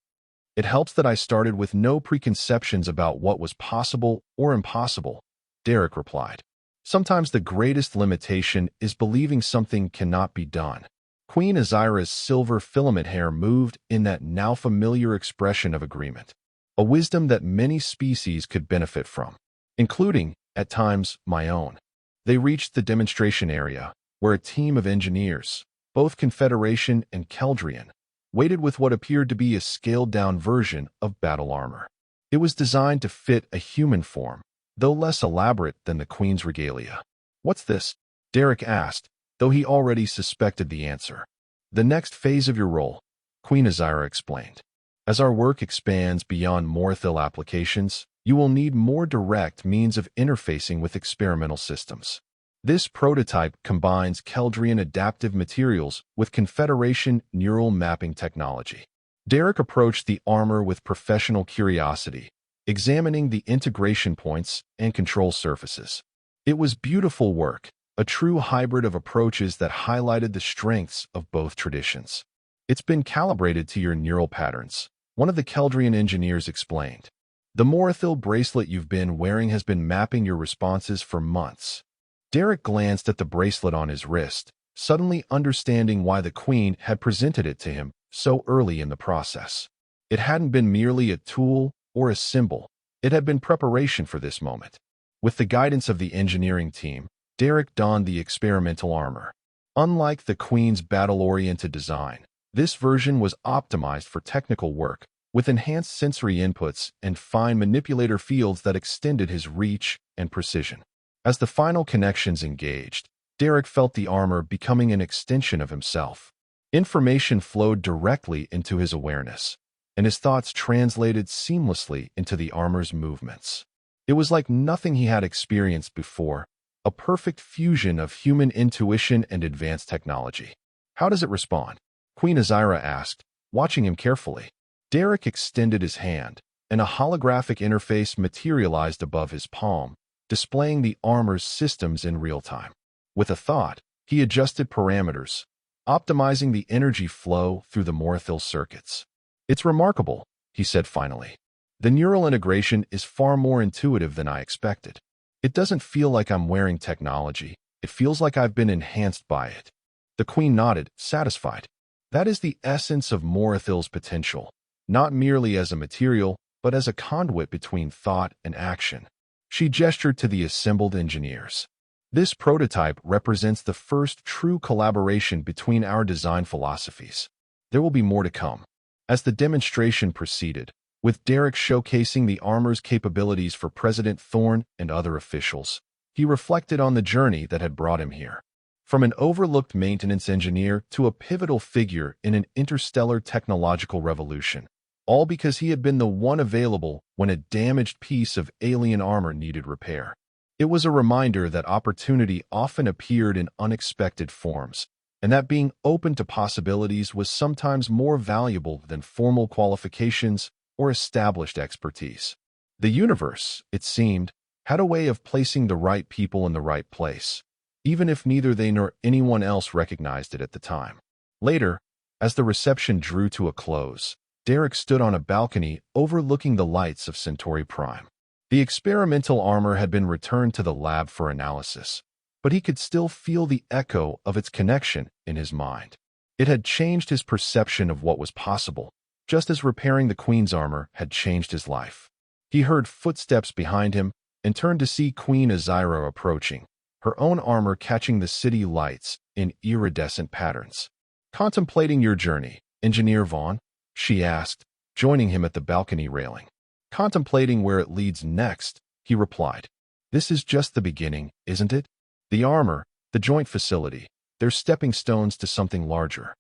It helps that I started with no preconceptions about what was possible or impossible, Derek replied. Sometimes the greatest limitation is believing something cannot be done. Queen Azira's silver filament hair moved in that now familiar expression of agreement, a wisdom that many species could benefit from, including, at times, my own. They reached the demonstration area, where a team of engineers, both Confederation and Keldrian, waited with what appeared to be a scaled-down version of battle armor. It was designed to fit a human form, though less elaborate than the Queen's regalia. "What's this?" Derek asked, though he already suspected the answer. "The next phase of your role," Queen Azira explained. "As our work expands beyond Morthil applications, you will need more direct means of interfacing with experimental systems. This prototype combines Keldrian adaptive materials with Confederation neural mapping technology." Derek approached the armor with professional curiosity, examining the integration points and control surfaces. It was beautiful work, a true hybrid of approaches that highlighted the strengths of both traditions. "It's been calibrated to your neural patterns," one of the Keldrian engineers explained. "The Morthil bracelet you've been wearing has been mapping your responses for months." Derek glanced at the bracelet on his wrist, suddenly understanding why the Queen had presented it to him so early in the process. It hadn't been merely a tool or a symbol. It had been preparation for this moment. With the guidance of the engineering team, Derek donned the experimental armor. Unlike the Queen's battle-oriented design, this version was optimized for technical work, with enhanced sensory inputs and fine manipulator fields that extended his reach and precision. As the final connections engaged, Derek felt the armor becoming an extension of himself. Information flowed directly into his awareness, and his thoughts translated seamlessly into the armor's movements. It was like nothing he had experienced before, a perfect fusion of human intuition and advanced technology. "How does it respond?" Queen Azira asked, watching him carefully. Derek extended his hand, and a holographic interface materialized above his palm, displaying the armor's systems in real time. With a thought, he adjusted parameters, optimizing the energy flow through the Morthil circuits. "It's remarkable," he said finally. "The neural integration is far more intuitive than I expected. It doesn't feel like I'm wearing technology. It feels like I've been enhanced by it." The Queen nodded, satisfied. "That is the essence of Morthil's potential, not merely as a material, but as a conduit between thought and action." She gestured to the assembled engineers. "This prototype represents the first true collaboration between our design philosophies. There will be more to come." As the demonstration proceeded, with Derek showcasing the armor's capabilities for President Thorne and other officials, he reflected on the journey that had brought him here. From an overlooked maintenance engineer to a pivotal figure in an interstellar technological revolution, all because he had been the one available when a damaged piece of alien armor needed repair. It was a reminder that opportunity often appeared in unexpected forms, and that being open to possibilities was sometimes more valuable than formal qualifications or established expertise. The universe, it seemed, had a way of placing the right people in the right place, even if neither they nor anyone else recognized it at the time. Later, as the reception drew to a close, Derek stood on a balcony overlooking the lights of Centauri Prime. The experimental armor had been returned to the lab for analysis, but he could still feel the echo of its connection in his mind. It had changed his perception of what was possible, just as repairing the Queen's armor had changed his life. He heard footsteps behind him and turned to see Queen Azira approaching, her own armor catching the city lights in iridescent patterns. "Contemplating your journey, Engineer Vaughn?" she asked, joining him at the balcony railing. "Contemplating where it leads next," he replied. "This is just the beginning, isn't it? The armor, the joint facility, they're stepping stones to something larger."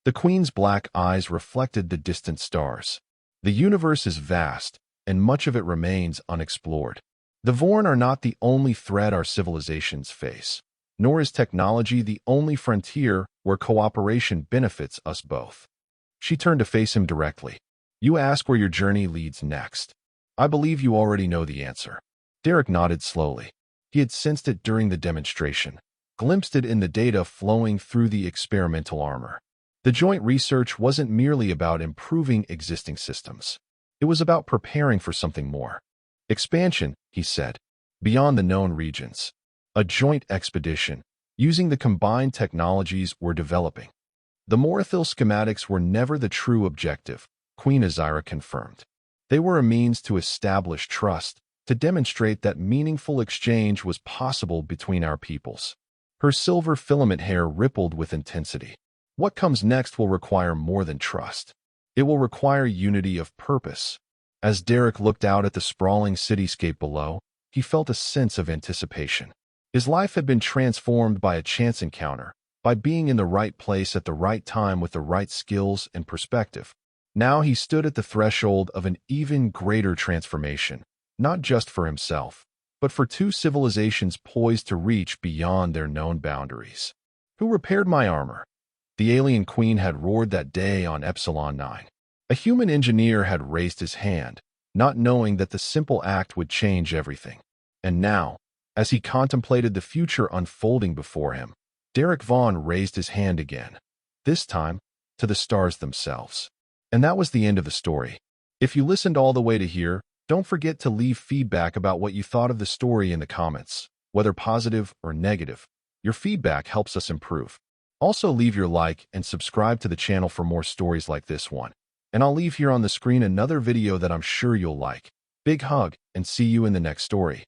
The Queen's black eyes reflected the distant stars. "The universe is vast, and much of it remains unexplored. The Vorn are not the only threat our civilizations face, nor is technology the only frontier where cooperation benefits us both." She turned to face him directly. "You ask where your journey leads next. I believe you already know the answer." Derek nodded slowly. He had sensed it during the demonstration, glimpsed it in the data flowing through the experimental armor. The joint research wasn't merely about improving existing systems. It was about preparing for something more. "Expansion," he said, "beyond the known regions. A joint expedition, using the combined technologies we're developing." The Morthil schematics were never the true objective, Queen Azira confirmed. They were a means to establish trust, to demonstrate that meaningful exchange was possible between our peoples. Her silver filament hair rippled with intensity. What comes next will require more than trust. It will require unity of purpose. As Derek looked out at the sprawling cityscape below, he felt a sense of anticipation. His life had been transformed by a chance encounter, by being in the right place at the right time with the right skills and perspective. Now he stood at the threshold of an even greater transformation, not just for himself, but for two civilizations poised to reach beyond their known boundaries. Who repaired my armor? The alien queen had roared that day on Epsilon 9. A human engineer had raised his hand, not knowing that the simple act would change everything. And now, as he contemplated the future unfolding before him, Derek Vaughn raised his hand again, this time to the stars themselves. And that was the end of the story. If you listened all the way to here, don't forget to leave feedback about what you thought of the story in the comments, whether positive or negative. Your feedback helps us improve. Also, leave your like and subscribe to the channel for more stories like this one. And I'll leave here on the screen another video that I'm sure you'll like. Big hug, and see you in the next story.